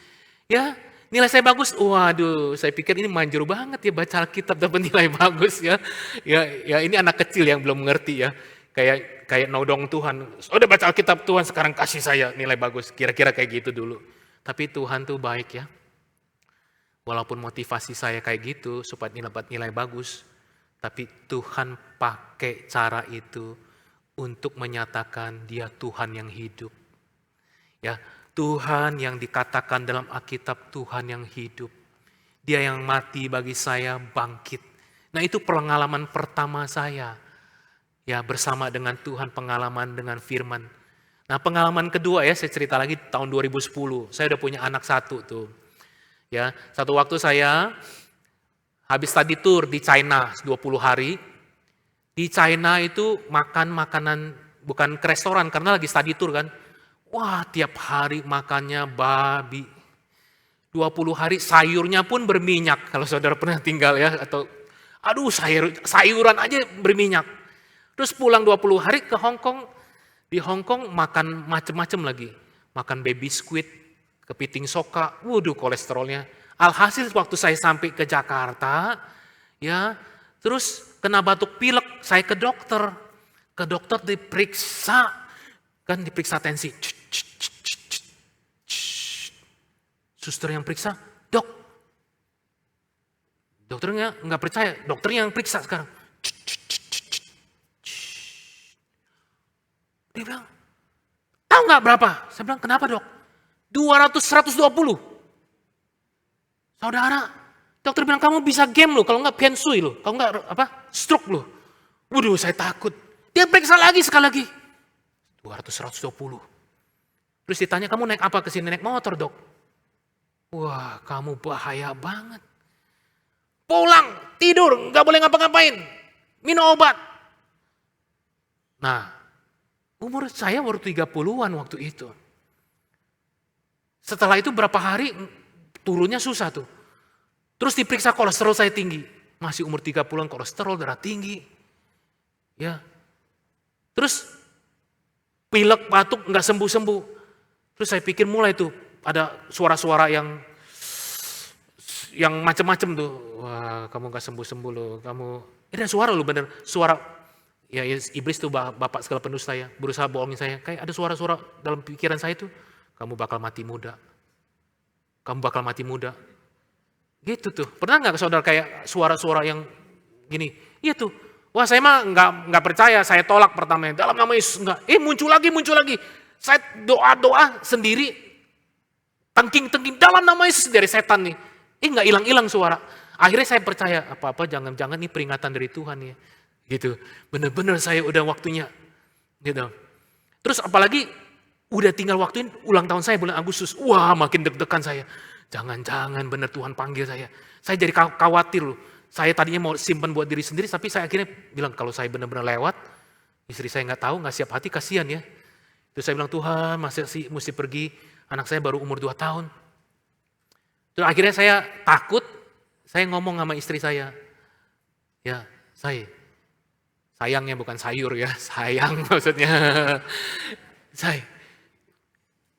Ya, nilai saya bagus. Waduh, saya pikir ini manjur banget ya baca Alkitab dapat nilai bagus ya. Ya ini anak kecil yang belum mengerti ya. Kayak nodong Tuhan, udah baca Alkitab Tuhan sekarang kasih saya nilai bagus. Kira-kira kayak gitu dulu. Tapi Tuhan tuh baik ya. Walaupun motivasi saya kayak gitu supaya dapat nilai bagus. Tapi Tuhan pakai cara itu untuk menyatakan dia Tuhan yang hidup. Ya, Tuhan yang dikatakan dalam Alkitab Tuhan yang hidup. Dia yang mati bagi saya bangkit. Nah itu pengalaman pertama saya. Ya bersama dengan Tuhan, pengalaman dengan firman. Nah pengalaman kedua ya, saya cerita lagi tahun 2010. Saya udah punya anak satu tuh. Ya, satu waktu saya habis study tour di China 20 hari. Di China itu makan makanan, bukan ke restoran karena lagi study tour kan. Wah tiap hari makannya babi. 20 hari sayurnya pun berminyak. Kalau saudara pernah tinggal ya. Atau aduh sayuran aja berminyak. Terus pulang 20 hari ke Hong Kong. Di Hong Kong makan macem-macem lagi. Makan baby squid, kepiting soka, waduh kolesterolnya. Alhasil waktu saya sampai ke Jakarta, ya terus kena batuk pilek, saya ke dokter. Ke dokter diperiksa, kan diperiksa tensi. Suster yang periksa, dok. Dokternya nggak percaya, dokternya yang periksa sekarang. Dia bilang, tahu nggak berapa? Saya bilang, kenapa dok? 120. Saudara, dokter bilang kamu bisa game loh, kalau nggak pensui loh, kalau nggak stroke loh. Waduh, saya takut. Dia periksa lagi sekali lagi. 120. Terus ditanya, kamu naik apa ke sini? Naik motor dok. Wah, kamu bahaya banget. Pulang, tidur, nggak boleh ngapa-ngapain. Minum obat. Nah, umur saya baru 30-an waktu itu. Setelah itu berapa hari turunnya susah tuh. Terus diperiksa kolesterol saya tinggi. Masih umur 30-an kolesterol darah tinggi. Ya. Terus pilek batuk nggak sembuh-sembuh. Terus saya pikir mulai tuh ada suara-suara yang macam-macam tuh. Wah, kamu nggak sembuh-sembuh loh. Kamu ada suara loh bener. Suara ya iblis tuh bapak segala pendusta ya, berusaha bohongin saya. Kayak ada suara-suara dalam pikiran saya tuh, kamu bakal mati muda. Kamu bakal mati muda. Gitu tuh. Pernah nggak saudara kayak suara-suara yang gini? Iya tuh. Wah saya mah nggak percaya, saya tolak pertama. Dalam nama Yesus enggak. Muncul lagi. Saya doa sendiri. Tengking dalam nama Yesus dari setan nih. Nggak hilang-hilang suara. Akhirnya saya percaya, apa-apa jangan-jangan ini peringatan dari Tuhan ya. Gitu, benar-benar saya udah waktunya, gitu. Terus apalagi Udah tinggal waktuin ulang tahun saya bulan Agustus. Wah, makin deg-degan saya. Jangan-jangan benar Tuhan panggil saya. Saya jadi khawatir loh. Saya tadinya mau simpan buat diri sendiri, tapi saya akhirnya bilang kalau saya benar-benar lewat, istri saya nggak tahu, nggak siap hati, kasihan ya. Terus saya bilang, Tuhan masa sih mesti pergi, anak saya baru umur 2 tahun. Terus akhirnya saya takut, saya ngomong sama istri saya, ya sayangnya bukan sayur ya, sayang maksudnya.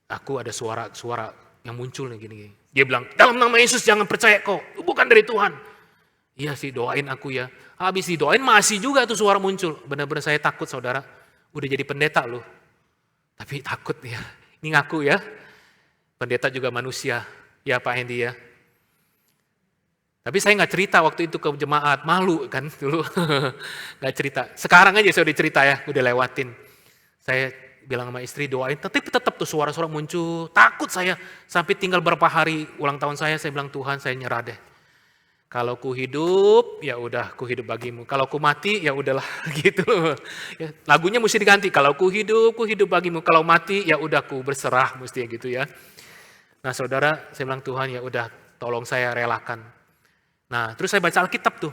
Aku ada suara yang muncul nih gini. Dia bilang, dalam nama Yesus jangan percaya kok, bukan dari Tuhan. Iya sih, doain aku ya. Habis didoain masih juga tuh suara muncul. Benar-benar saya takut saudara, udah jadi pendeta loh. Tapi takut ya, ini ngaku ya. Pendeta juga manusia, ya Pak Hendy ya. Tapi saya nggak cerita waktu itu ke jemaat, malu kan dulu. Nggak cerita, sekarang aja saya udah cerita ya, udah lewatin. Saya bilang sama istri doain, tapi tetap tuh suara-suara muncul. Takut saya, sampai tinggal berapa hari ulang tahun saya bilang Tuhan saya nyerah deh. Kalau ku hidup, ya udah ku hidup bagimu. Kalau ku mati, ya udahlah gitu. Ya, lagunya mesti diganti. Kalau ku hidup bagimu. Kalau mati, ya udah ku berserah mesti gitu ya. Nah saudara, saya bilang Tuhan ya udah tolong saya relakan. Nah terus saya baca Alkitab tuh.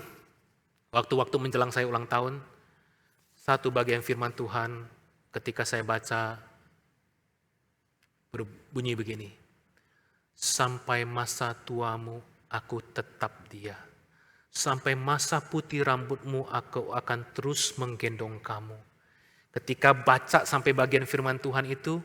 Waktu-waktu menjelang saya ulang tahun, satu bagian firman Tuhan ketika saya baca berbunyi begini. Sampai masa tuamu aku tetap dia. Sampai masa putih rambutmu aku akan terus menggendong kamu. Ketika baca sampai bagian firman Tuhan itu,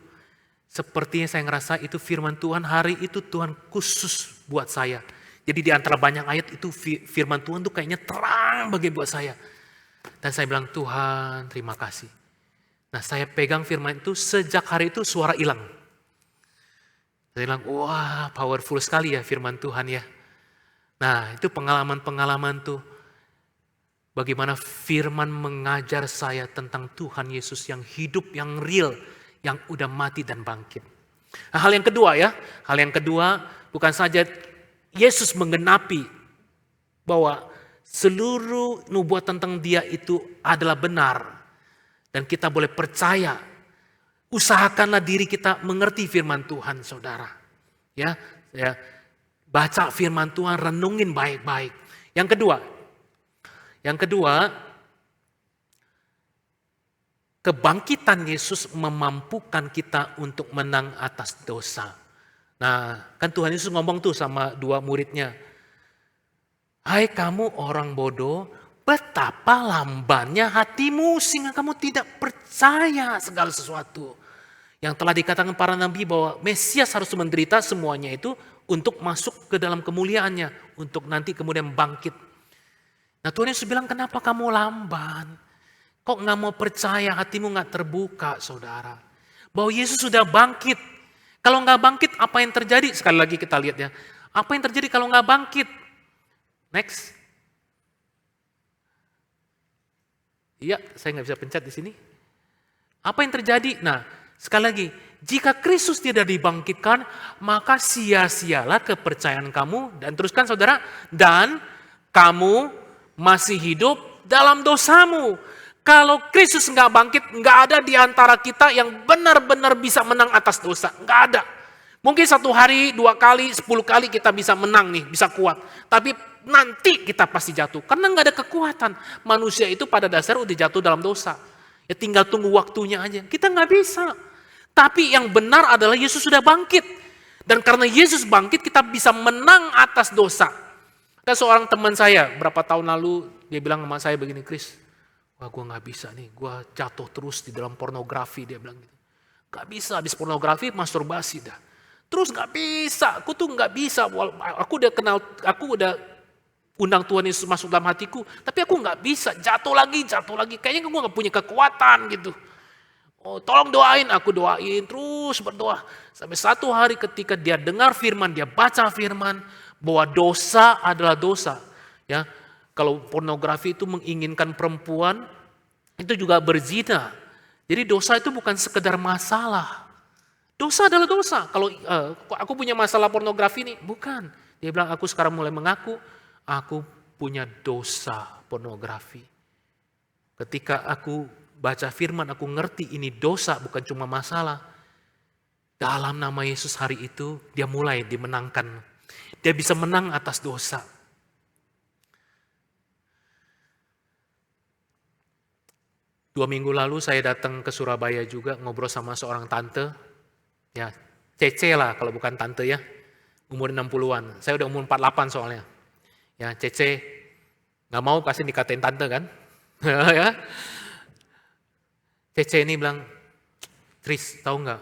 sepertinya saya ngerasa itu firman Tuhan hari itu Tuhan khusus buat saya. Jadi di antara banyak ayat itu firman Tuhan tuh kayaknya terang bagi buat saya. Dan saya bilang Tuhan terima kasih. Nah saya pegang firman itu sejak hari itu suara hilang. Saya bilang wah powerful sekali ya firman Tuhan ya. Nah itu pengalaman-pengalaman tuh. Bagaimana firman mengajar saya tentang Tuhan Yesus yang hidup, yang real, yang udah mati dan bangkit. Nah, hal yang kedua ya, bukan saja Yesus menggenapi bahwa seluruh nubuat tentang dia itu adalah benar. Dan kita boleh percaya, usahakanlah diri kita mengerti firman Tuhan saudara. Ya. Baca firman Tuhan, renungin baik-baik. Yang kedua, kebangkitan Yesus memampukan kita untuk menang atas dosa. Nah, kan Tuhan Yesus ngomong tuh sama 2 muridnya. Hai kamu orang bodoh, betapa lambannya hatimu sehingga kamu tidak percaya segala sesuatu. Yang telah dikatakan para nabi bahwa Mesias harus menderita semuanya itu untuk masuk ke dalam kemuliaannya, untuk nanti kemudian bangkit. Nah Tuhan Yesus bilang kenapa kamu lamban? Kok gak mau percaya, hatimu gak terbuka saudara. Bahwa Yesus sudah bangkit. Kalau gak bangkit apa yang terjadi? Sekali lagi kita lihat ya. Apa yang terjadi kalau gak bangkit? Next. Iya, saya gak bisa pencet di sini. Apa yang terjadi? Nah, sekali lagi, jika Kristus tidak dibangkitkan, maka sia-sialah kepercayaan kamu. Dan teruskan saudara, dan kamu masih hidup dalam dosamu. Kalau Kristus nggak bangkit, nggak ada di antara kita yang benar-benar bisa menang atas dosa. Nggak ada. Mungkin 1 hari, 2 kali, 10 kali kita bisa menang nih, bisa kuat. Tapi nanti kita pasti jatuh. Karena nggak ada kekuatan. Manusia itu pada dasar udah jatuh dalam dosa. Ya tinggal tunggu waktunya aja. Kita nggak bisa. Tapi yang benar adalah Yesus sudah bangkit. Dan karena Yesus bangkit, kita bisa menang atas dosa. Ada seorang teman saya, berapa tahun lalu, dia bilang sama saya begini, Chris, wah gue gak bisa nih, gue jatuh terus di dalam pornografi, dia bilang gitu. Gak bisa, habis pornografi masturbasi dah. Terus gak bisa, aku tuh gak bisa, aku udah undang Tuhan Yesus masuk dalam hatiku, tapi aku gak bisa, jatuh lagi, kayaknya gue gak punya kekuatan gitu. Oh, tolong doain, aku doain, terus berdoa. Sampai 1 hari ketika dia dengar firman, dia baca firman, bahwa dosa adalah dosa. Ya, kalau pornografi itu menginginkan perempuan, itu juga berzina. Jadi dosa itu bukan sekedar masalah. Dosa adalah dosa. Kalau aku punya masalah pornografi nih, bukan. Dia bilang, aku sekarang mulai mengaku, aku punya dosa pornografi. Ketika aku baca firman, aku ngerti ini dosa bukan cuma masalah. Dalam nama Yesus hari itu, dia mulai dimenangkan. Dia bisa menang atas dosa. Dua minggu lalu saya datang ke Surabaya juga, ngobrol sama seorang tante. Ya, Cece lah kalau bukan tante ya. Umur 60-an. Saya udah umur 48 soalnya. Ya, Cece nggak mau pasti dikatain tante kan. Ya. Cece ini bilang, Tris, tahu nggak?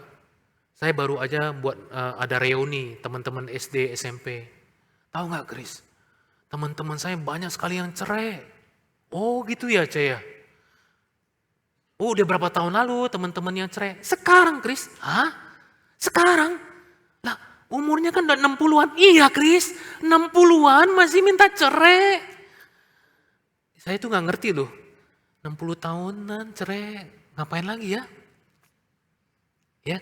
Saya baru aja buat ada reuni teman-teman SD, SMP. Tahu nggak, Chris? Teman-teman saya banyak sekali yang cerai. Oh gitu ya, Ce ya? Oh udah berapa tahun lalu teman-teman yang cerai? Sekarang, Chris? Hah? Sekarang? Lah, umurnya kan udah 60-an. Iya, Chris. 60-an masih minta cerai. Saya tuh nggak ngerti loh. 60 tahunan cerai, ngapain lagi ya? Ya,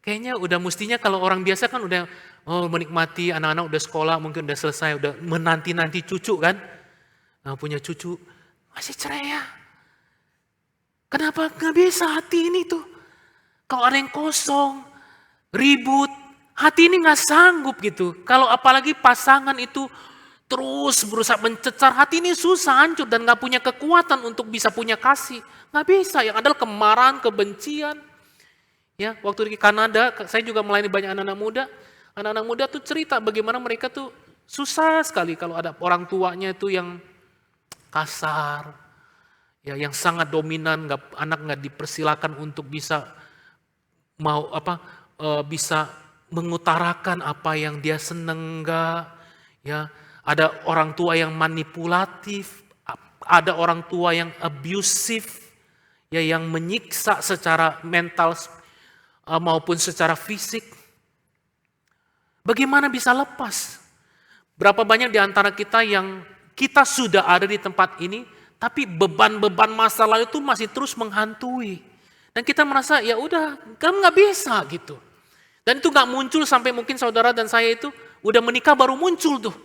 kayaknya udah mestinya kalau orang biasa kan udah menikmati anak-anak udah sekolah, mungkin udah selesai, udah menanti-nanti cucu kan. Punya cucu, masih cerai ya. Kenapa nggak bisa hati ini tuh? Kalau ada yang kosong, ribut, hati ini nggak sanggup gitu. Kalau apalagi pasangan itu terus berusaha mencecar, hati ini susah, hancur dan nggak punya kekuatan untuk bisa punya kasih. Nggak bisa, yang adalah kemarahan, kebencian. Ya, waktu di Kanada, saya juga melayani banyak anak-anak muda. Anak-anak muda tuh cerita bagaimana mereka tuh susah sekali kalau ada orang tuanya itu yang kasar, ya, yang sangat dominan, anak nggak dipersilakan untuk bisa bisa mengutarakan apa yang dia seneng enggak. Ya, ada orang tua yang manipulatif, ada orang tua yang abusive, ya, yang menyiksa secara mental maupun secara fisik. Bagaimana bisa lepas? Berapa banyak di antara kita yang kita sudah ada di tempat ini, tapi beban-beban masa lalu itu masih terus menghantui. Dan kita merasa ya udah, kamu nggak bisa gitu. Dan itu nggak muncul sampai mungkin saudara dan saya itu udah menikah baru muncul tuh.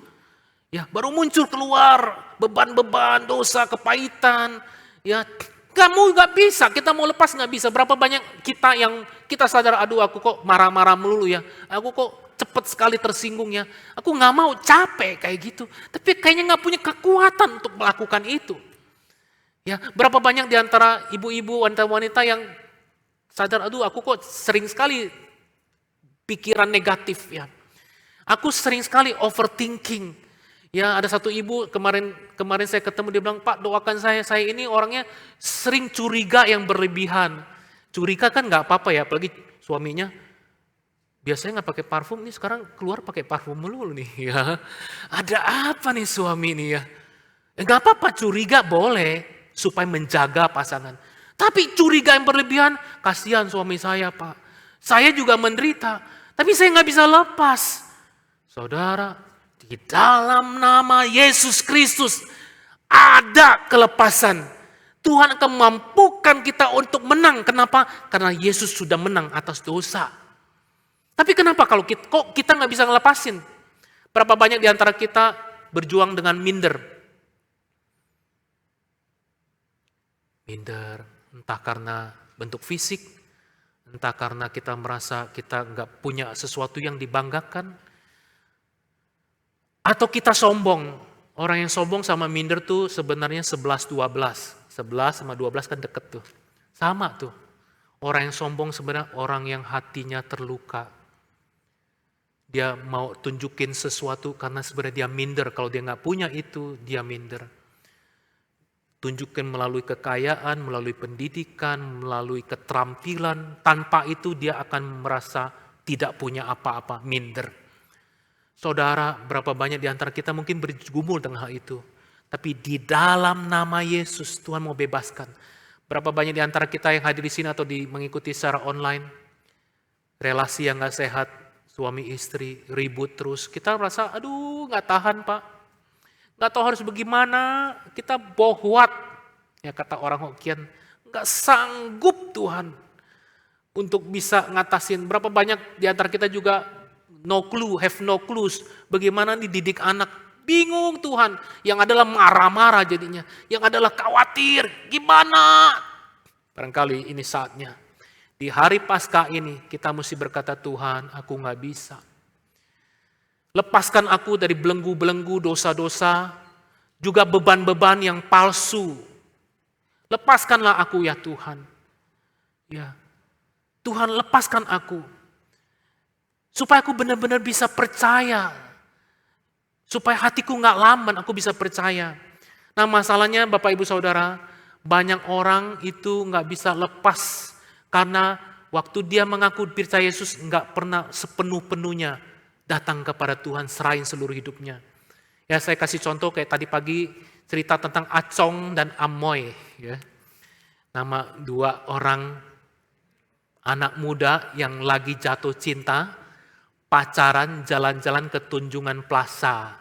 Ya, baru muncul keluar beban-beban, dosa, kepahitan. Ya, kamu nggak bisa, kita mau lepas nggak bisa. Berapa banyak kita yang kita sadar, aduh aku kok marah-marah melulu ya. Aku kok cepet sekali tersinggung ya. Aku nggak mau, capek kayak gitu. Tapi kayaknya nggak punya kekuatan untuk melakukan itu. Ya, berapa banyak di antara ibu-ibu, wanita-wanita yang sadar, aduh aku kok sering sekali pikiran negatif ya. Aku sering sekali overthinking. Ya, ada satu ibu kemarin saya ketemu, dia bilang, Pak doakan saya ini orangnya sering curiga yang berlebihan. Curiga kan nggak apa-apa ya, apalagi suaminya biasanya nggak pakai parfum, nih sekarang keluar pakai parfum melulu nih ya. Ada apa nih suami ini ya? Nggak apa-apa, curiga boleh supaya menjaga pasangan. Tapi curiga yang berlebihan, kasihan suami saya Pak. Saya juga menderita, tapi saya nggak bisa lepas. Saudara, di dalam nama Yesus Kristus ada kelepasan. Tuhan akan mampukan kita untuk menang. Kenapa? Karena Yesus sudah menang atas dosa. Tapi kenapa kalau kok kita nggak bisa ngelepasin? Berapa banyak di antara kita berjuang dengan minder? Minder, entah karena bentuk fisik, entah karena kita merasa kita nggak punya sesuatu yang dibanggakan, atau kita sombong. Orang yang sombong sama minder tuh sebenarnya 11-12. 11 sama 12 kan deket tuh. Sama tuh. Orang yang sombong sebenarnya orang yang hatinya terluka. Dia mau tunjukin sesuatu karena sebenarnya dia minder. Kalau dia nggak punya itu, dia minder. Tunjukin melalui kekayaan, melalui pendidikan, melalui keterampilan. Tanpa itu dia akan merasa tidak punya apa-apa, minder. Saudara, berapa banyak di antara kita mungkin bergumul dengan hal itu. Tapi di dalam nama Yesus, Tuhan mau bebaskan. Berapa banyak di antara kita yang hadir di sini atau mengikuti secara online, relasi yang gak sehat, suami istri, ribut terus. Kita merasa, aduh gak tahan Pak. Gak tahu harus bagaimana, kita bohwat. Ya kata orang Hokkien, gak sanggup Tuhan untuk bisa ngatasin. Berapa banyak di antara kita juga no clue, have no clues. Bagaimana dididik anak. Bingung Tuhan. Yang adalah marah-marah jadinya. Yang adalah khawatir. Gimana? Barangkali ini saatnya. Di hari Paskah ini kita mesti berkata, Tuhan, aku gak bisa. Lepaskan aku dari belenggu-belenggu dosa-dosa, juga beban-beban yang palsu. Lepaskanlah aku ya Tuhan. Ya, Tuhan lepaskan aku. Supaya aku benar-benar bisa percaya. Supaya hatiku gak lamban, aku bisa percaya. Nah masalahnya Bapak Ibu Saudara, banyak orang itu gak bisa lepas. Karena waktu dia mengaku percaya Yesus gak pernah sepenuh-penuhnya datang kepada Tuhan, serahin seluruh hidupnya. Ya saya kasih contoh kayak tadi pagi cerita tentang Acong dan Amoy. Ya. Nama dua orang anak muda yang lagi jatuh cinta, pacaran jalan-jalan ke Tunjungan Plaza.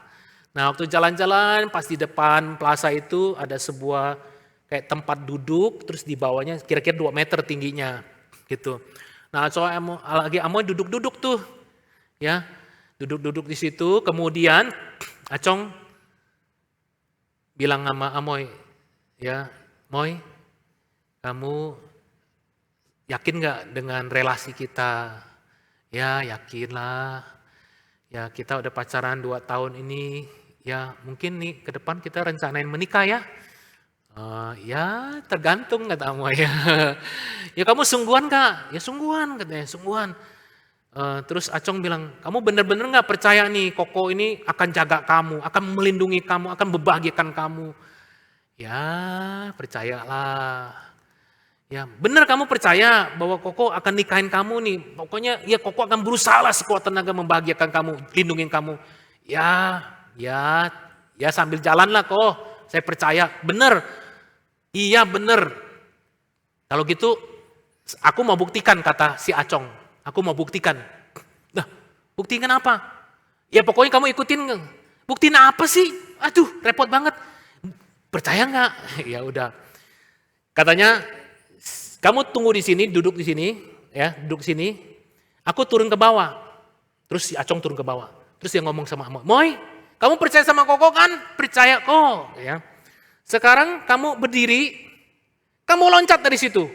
Nah waktu jalan-jalan pas di depan plaza itu ada sebuah kayak tempat duduk, terus di bawahnya kira-kira 2 meter tingginya gitu. Nah lagi Amoy duduk-duduk tuh, ya duduk-duduk di situ. Kemudian Acong bilang sama Amoy, ya Moy, kamu yakin nggak dengan relasi kita? Ya yakinlah, ya kita udah pacaran 2 tahun ini, ya mungkin nih ke depan kita rencanain menikah ya. Ya tergantung kata Amoy ya. Ya kamu sungguhan gak? Ya sungguhan katanya, sungguhan. Terus Acong bilang, kamu benar-benar gak percaya nih Koko ini akan jaga kamu, akan melindungi kamu, akan membahagiakan kamu. Ya percayalah. Ya benar kamu percaya bahwa Koko akan nikahin kamu nih. Pokoknya ya Koko akan berusaha lah sekuat tenaga membahagiakan kamu, lindungin kamu. Ya sambil jalan lah kok. Saya percaya, benar. Iya benar. Kalau gitu aku mau buktikan kata si Acong. Aku mau buktikan. Nah, buktikan apa? Ya pokoknya kamu ikutin. Buktiin apa sih? Aduh, repot banget. Percaya nggak? Ya udah. Katanya, kamu tunggu di sini, duduk di sini, ya, duduk di sini. Aku turun ke bawah. Terus si Acong turun ke bawah. Terus dia ngomong sama Amoy, Moy, kamu percaya sama Koko kan? Percaya kok, ya. Sekarang kamu berdiri, kamu loncat dari situ.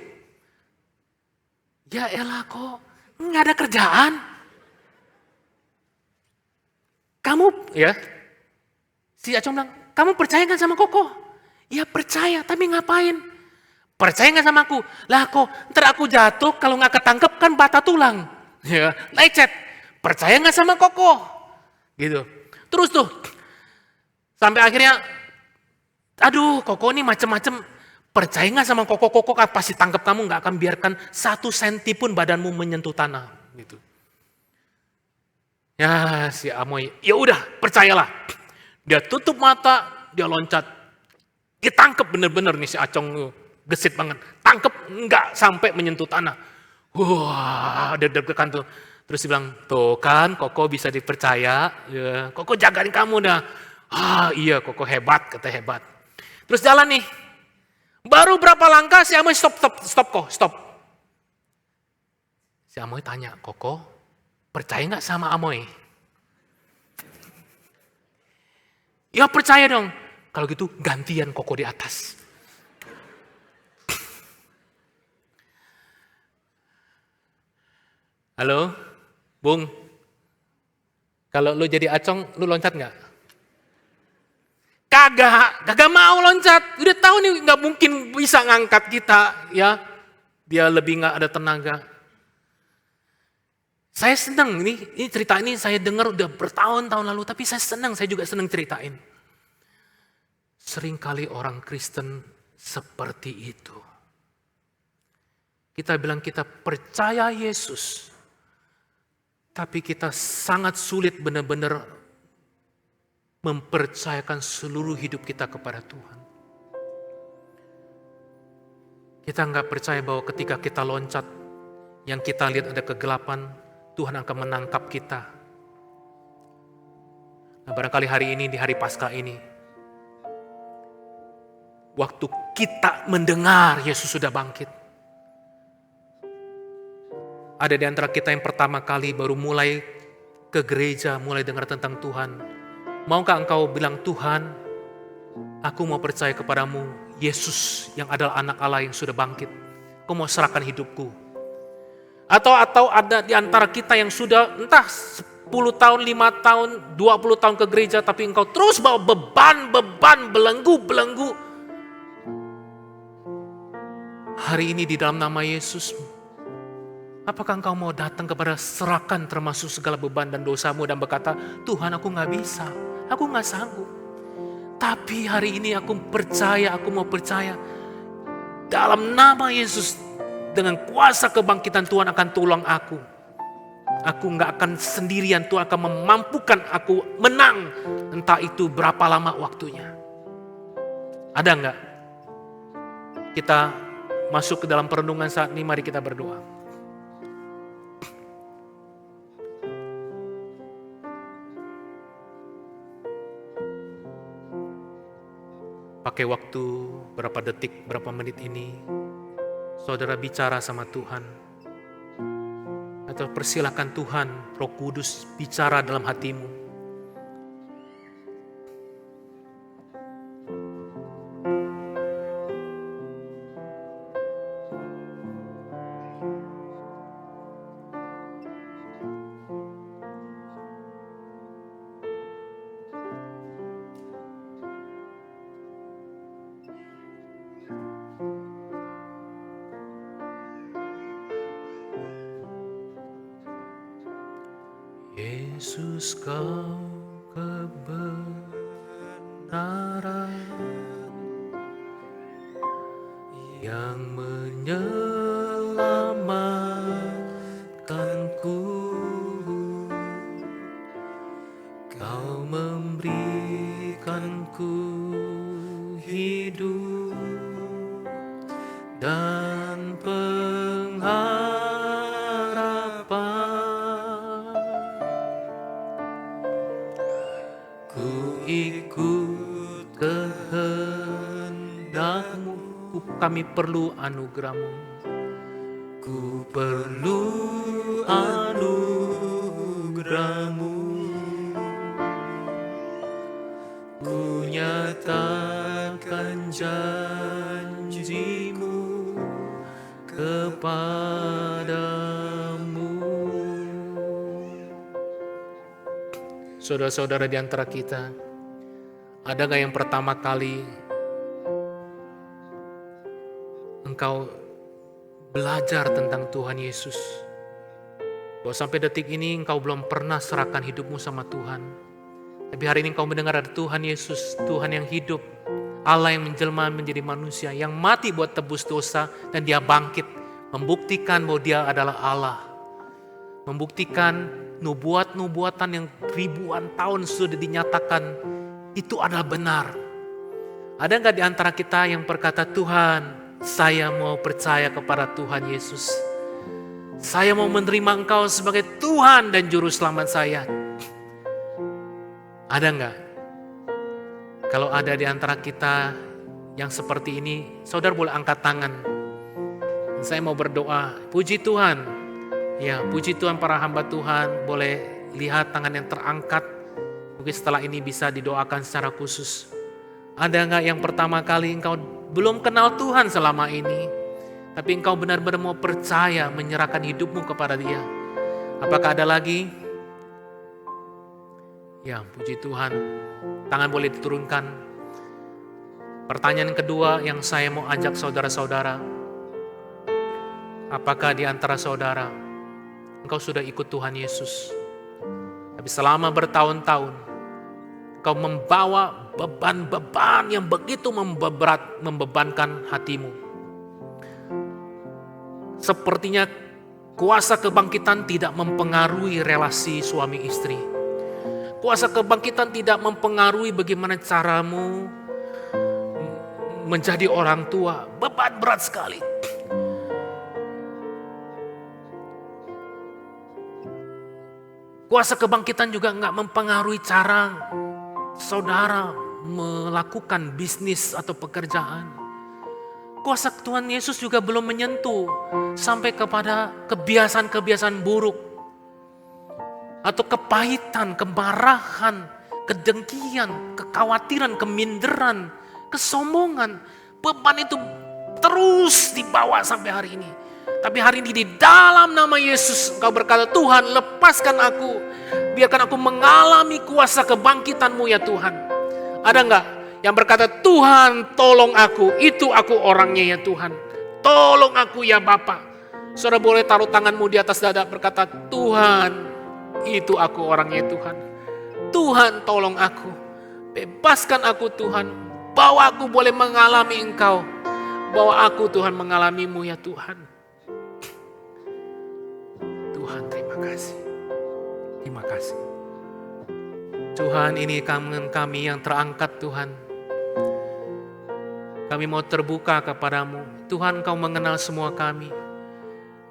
Ya elah kok, nggak ada kerjaan. Kamu, ya, si Acong bilang, kamu percaya nggak sama Koko? Ya percaya, tapi ngapain? Percaya nggak sama aku? Lah kok, ntar aku jatuh, kalau nggak ketangkep kan patah tulang. Ya, lecet. Percaya nggak sama Koko? Gitu. Terus tuh, sampai akhirnya, aduh Koko ini macem-macem. Percaya nggak sama Koko? Koko pasti tangkap kamu, nggak akan biarkan 1 senti pun badanmu menyentuh tanah. Gitu. Ya si Amoy, ya udah percayalah. Dia tutup mata, dia loncat. Dia tangkep bener-bener nih si Acong gesit banget. Tangkep nggak sampai menyentuh tanah. Wah, dia deg-degan tuh. Terus dia bilang, tuh kan Koko bisa dipercaya. Ya, Koko jagain kamu dah. Ah iya Koko hebat, kata hebat. Terus jalan nih. Baru berapa langkah si Amoy stop. Si Amoy tanya, Koko percaya gak sama Amoy? Ya percaya dong. Kalau gitu gantian Koko di atas. Halo, Bung. Kalau lu jadi Acong, lu loncat gak? Kagak mau loncat. Udah tahu nih gak mungkin bisa ngangkat kita, ya. Dia lebih gak ada tenaga. Saya senang ini cerita ini saya dengar udah bertahun-tahun lalu, tapi saya juga senang ceritain. Seringkali orang Kristen seperti itu. Kita bilang kita percaya Yesus, tapi kita sangat sulit benar-benar mempercayakan seluruh hidup kita kepada Tuhan. Kita nggak percaya bahwa ketika kita loncat, yang kita lihat ada kegelapan, Tuhan akan menangkap kita. Nah, barangkali hari ini, di hari Paskah ini, waktu kita mendengar Yesus sudah bangkit, ada di antara kita yang pertama kali baru mulai ke gereja, mulai dengar tentang Tuhan. Maukah engkau bilang, Tuhan, aku mau percaya kepadamu, Yesus yang adalah anak Allah yang sudah bangkit. Aku mau serahkan hidupku. Atau ada di antara kita yang sudah entah 10 tahun, 5 tahun, 20 tahun ke gereja, tapi engkau terus bawa beban, belenggu. Hari ini di dalam nama Yesus, apakah engkau mau datang kepada serahkan termasuk segala beban dan dosamu dan berkata, Tuhan aku gak bisa, aku gak sanggup. Tapi hari ini aku mau percaya. Dalam nama Yesus, dengan kuasa kebangkitan Tuhan akan tolong aku. Aku gak akan sendirian, Tuhan akan memampukan aku menang. Entah itu berapa lama waktunya. Ada gak? Kita masuk ke dalam perenungan saat ini, mari kita berdoa. Pakai waktu berapa detik, berapa menit ini, saudara bicara sama Tuhan. Atau persilahkan Tuhan, Roh Kudus bicara dalam hatimu. Yesus kau kebenaran yang menyelamatkanku, kau memberikanku hidup dan ikut kehendak-Mu, kami perlu anugerah-Mu. Ku perlu anugerah-Mu. Ku nyatakan janji-Mu kepadamu. Saudara-saudara di antara kita, ada gak yang pertama kali engkau belajar tentang Tuhan Yesus? Bahwa sampai detik ini engkau belum pernah serahkan hidupmu sama Tuhan. Tapi hari ini engkau mendengar ada Tuhan Yesus, Tuhan yang hidup, Allah yang menjelma menjadi manusia, yang mati buat tebus dosa, dan dia bangkit, membuktikan bahwa dia adalah Allah. Membuktikan nubuatan yang ribuan tahun sudah dinyatakan, itu adalah benar. Ada nggak di antara kita yang berkata, Tuhan, saya mau percaya kepada Tuhan Yesus. Saya mau menerima Engkau sebagai Tuhan dan Juru Selamat saya. Ada nggak? Kalau ada di antara kita yang seperti ini, saudara boleh angkat tangan. Saya mau berdoa, puji Tuhan. Ya, puji Tuhan, para hamba Tuhan boleh lihat tangan yang terangkat. Mungkin setelah ini bisa didoakan secara khusus. Ada gak yang pertama kali engkau belum kenal Tuhan selama ini, tapi engkau benar-benar mau percaya, menyerahkan hidupmu kepada Dia? Apakah ada lagi? Ya, puji Tuhan. Tangan boleh diturunkan. Pertanyaan kedua yang saya mau ajak saudara-saudara. Apakah di antara saudara engkau sudah ikut Tuhan Yesus, tapi selama bertahun-tahun kau membawa beban-beban yang begitu membebankan hatimu. Sepertinya kuasa kebangkitan tidak mempengaruhi relasi suami istri. Kuasa kebangkitan tidak mempengaruhi bagaimana caramu menjadi orang tua. Beban berat sekali. Kuasa kebangkitan juga nggak mempengaruhi cara saudara melakukan bisnis atau pekerjaan. Kuasa Tuhan Yesus juga belum menyentuh sampai kepada kebiasaan-kebiasaan buruk atau kepahitan, kemarahan, kedengkian, kekhawatiran, keminderan, kesombongan. Beban itu terus dibawa sampai hari ini. Tapi hari ini di dalam nama Yesus Engkau berkata, Tuhan lepaskan aku. Biarkan aku mengalami kuasa kebangkitan-Mu ya Tuhan. Ada enggak yang berkata, Tuhan tolong aku, itu aku orangnya ya Tuhan. Tolong aku ya Bapa. Saudara boleh taruh tanganmu di atas dada berkata, Tuhan itu aku orangnya Tuhan. Tuhan tolong aku. Bebaskan aku Tuhan. Bawa aku boleh mengalami Engkau. Bawa aku Tuhan mengalami-Mu ya Tuhan. Tuhan terima kasih. Terima kasih. Tuhan ini kami yang terangkat Tuhan. Kami mau terbuka kepadamu. Tuhan Engkau mengenal semua kami.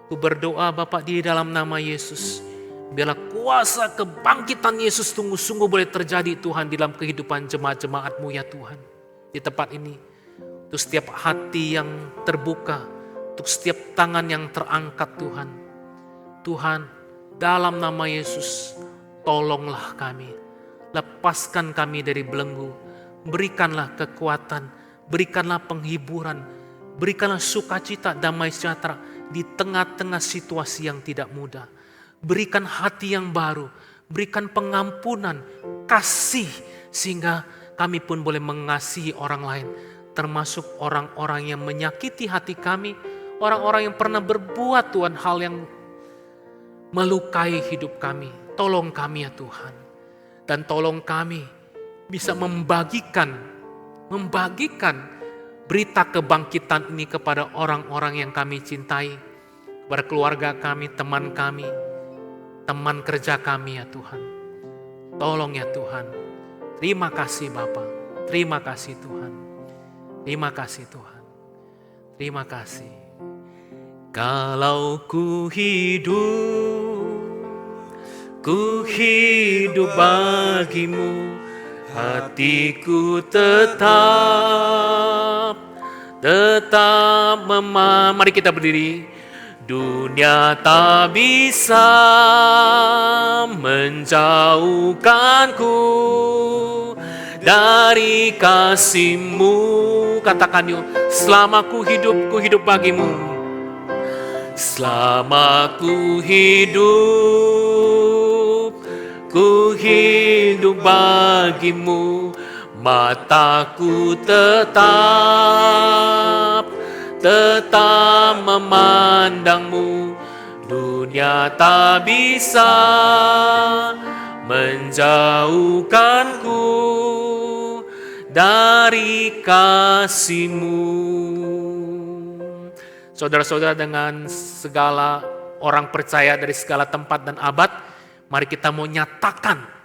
Ku berdoa Bapak di dalam nama Yesus. Biarlah kuasa kebangkitan Yesus sungguh-sungguh boleh terjadi Tuhan di dalam kehidupan jemaat-jemaat-Mu ya Tuhan. Di tempat ini. Untuk setiap hati yang terbuka. Untuk setiap tangan yang terangkat Tuhan. Tuhan dalam nama Yesus tolonglah kami. Lepaskan kami dari belenggu. Berikanlah kekuatan. Berikanlah penghiburan. Berikanlah sukacita, damai sejahtera di tengah-tengah situasi yang tidak mudah. Berikan hati yang baru. Berikan pengampunan, kasih. Sehingga kami pun boleh mengasihi orang lain. Termasuk orang-orang yang menyakiti hati kami. Orang-orang yang pernah berbuat Tuhan hal yang melukai hidup kami. Tolong kami ya Tuhan. Dan tolong kami bisa membagikan berita kebangkitan ini kepada orang-orang yang kami cintai. Kepada keluarga kami, teman kerja kami ya Tuhan. Tolong ya Tuhan. Terima kasih Bapa. Terima kasih Tuhan. Terima kasih Tuhan. Terima kasih. Kalau ku hidup bagimu, hatiku tetap mari kita berdiri. Dunia tak bisa menjauhkanku dari kasih-Mu. Katakan yuk, selama ku hidup bagimu. Selama ku hidup bagimu, mataku tetap memandangmu. Dunia tak bisa menjauhkanku dari kasih-Mu. Saudara-saudara, dengan segala orang percaya dari segala tempat dan abad, mari kita mau nyatakan iman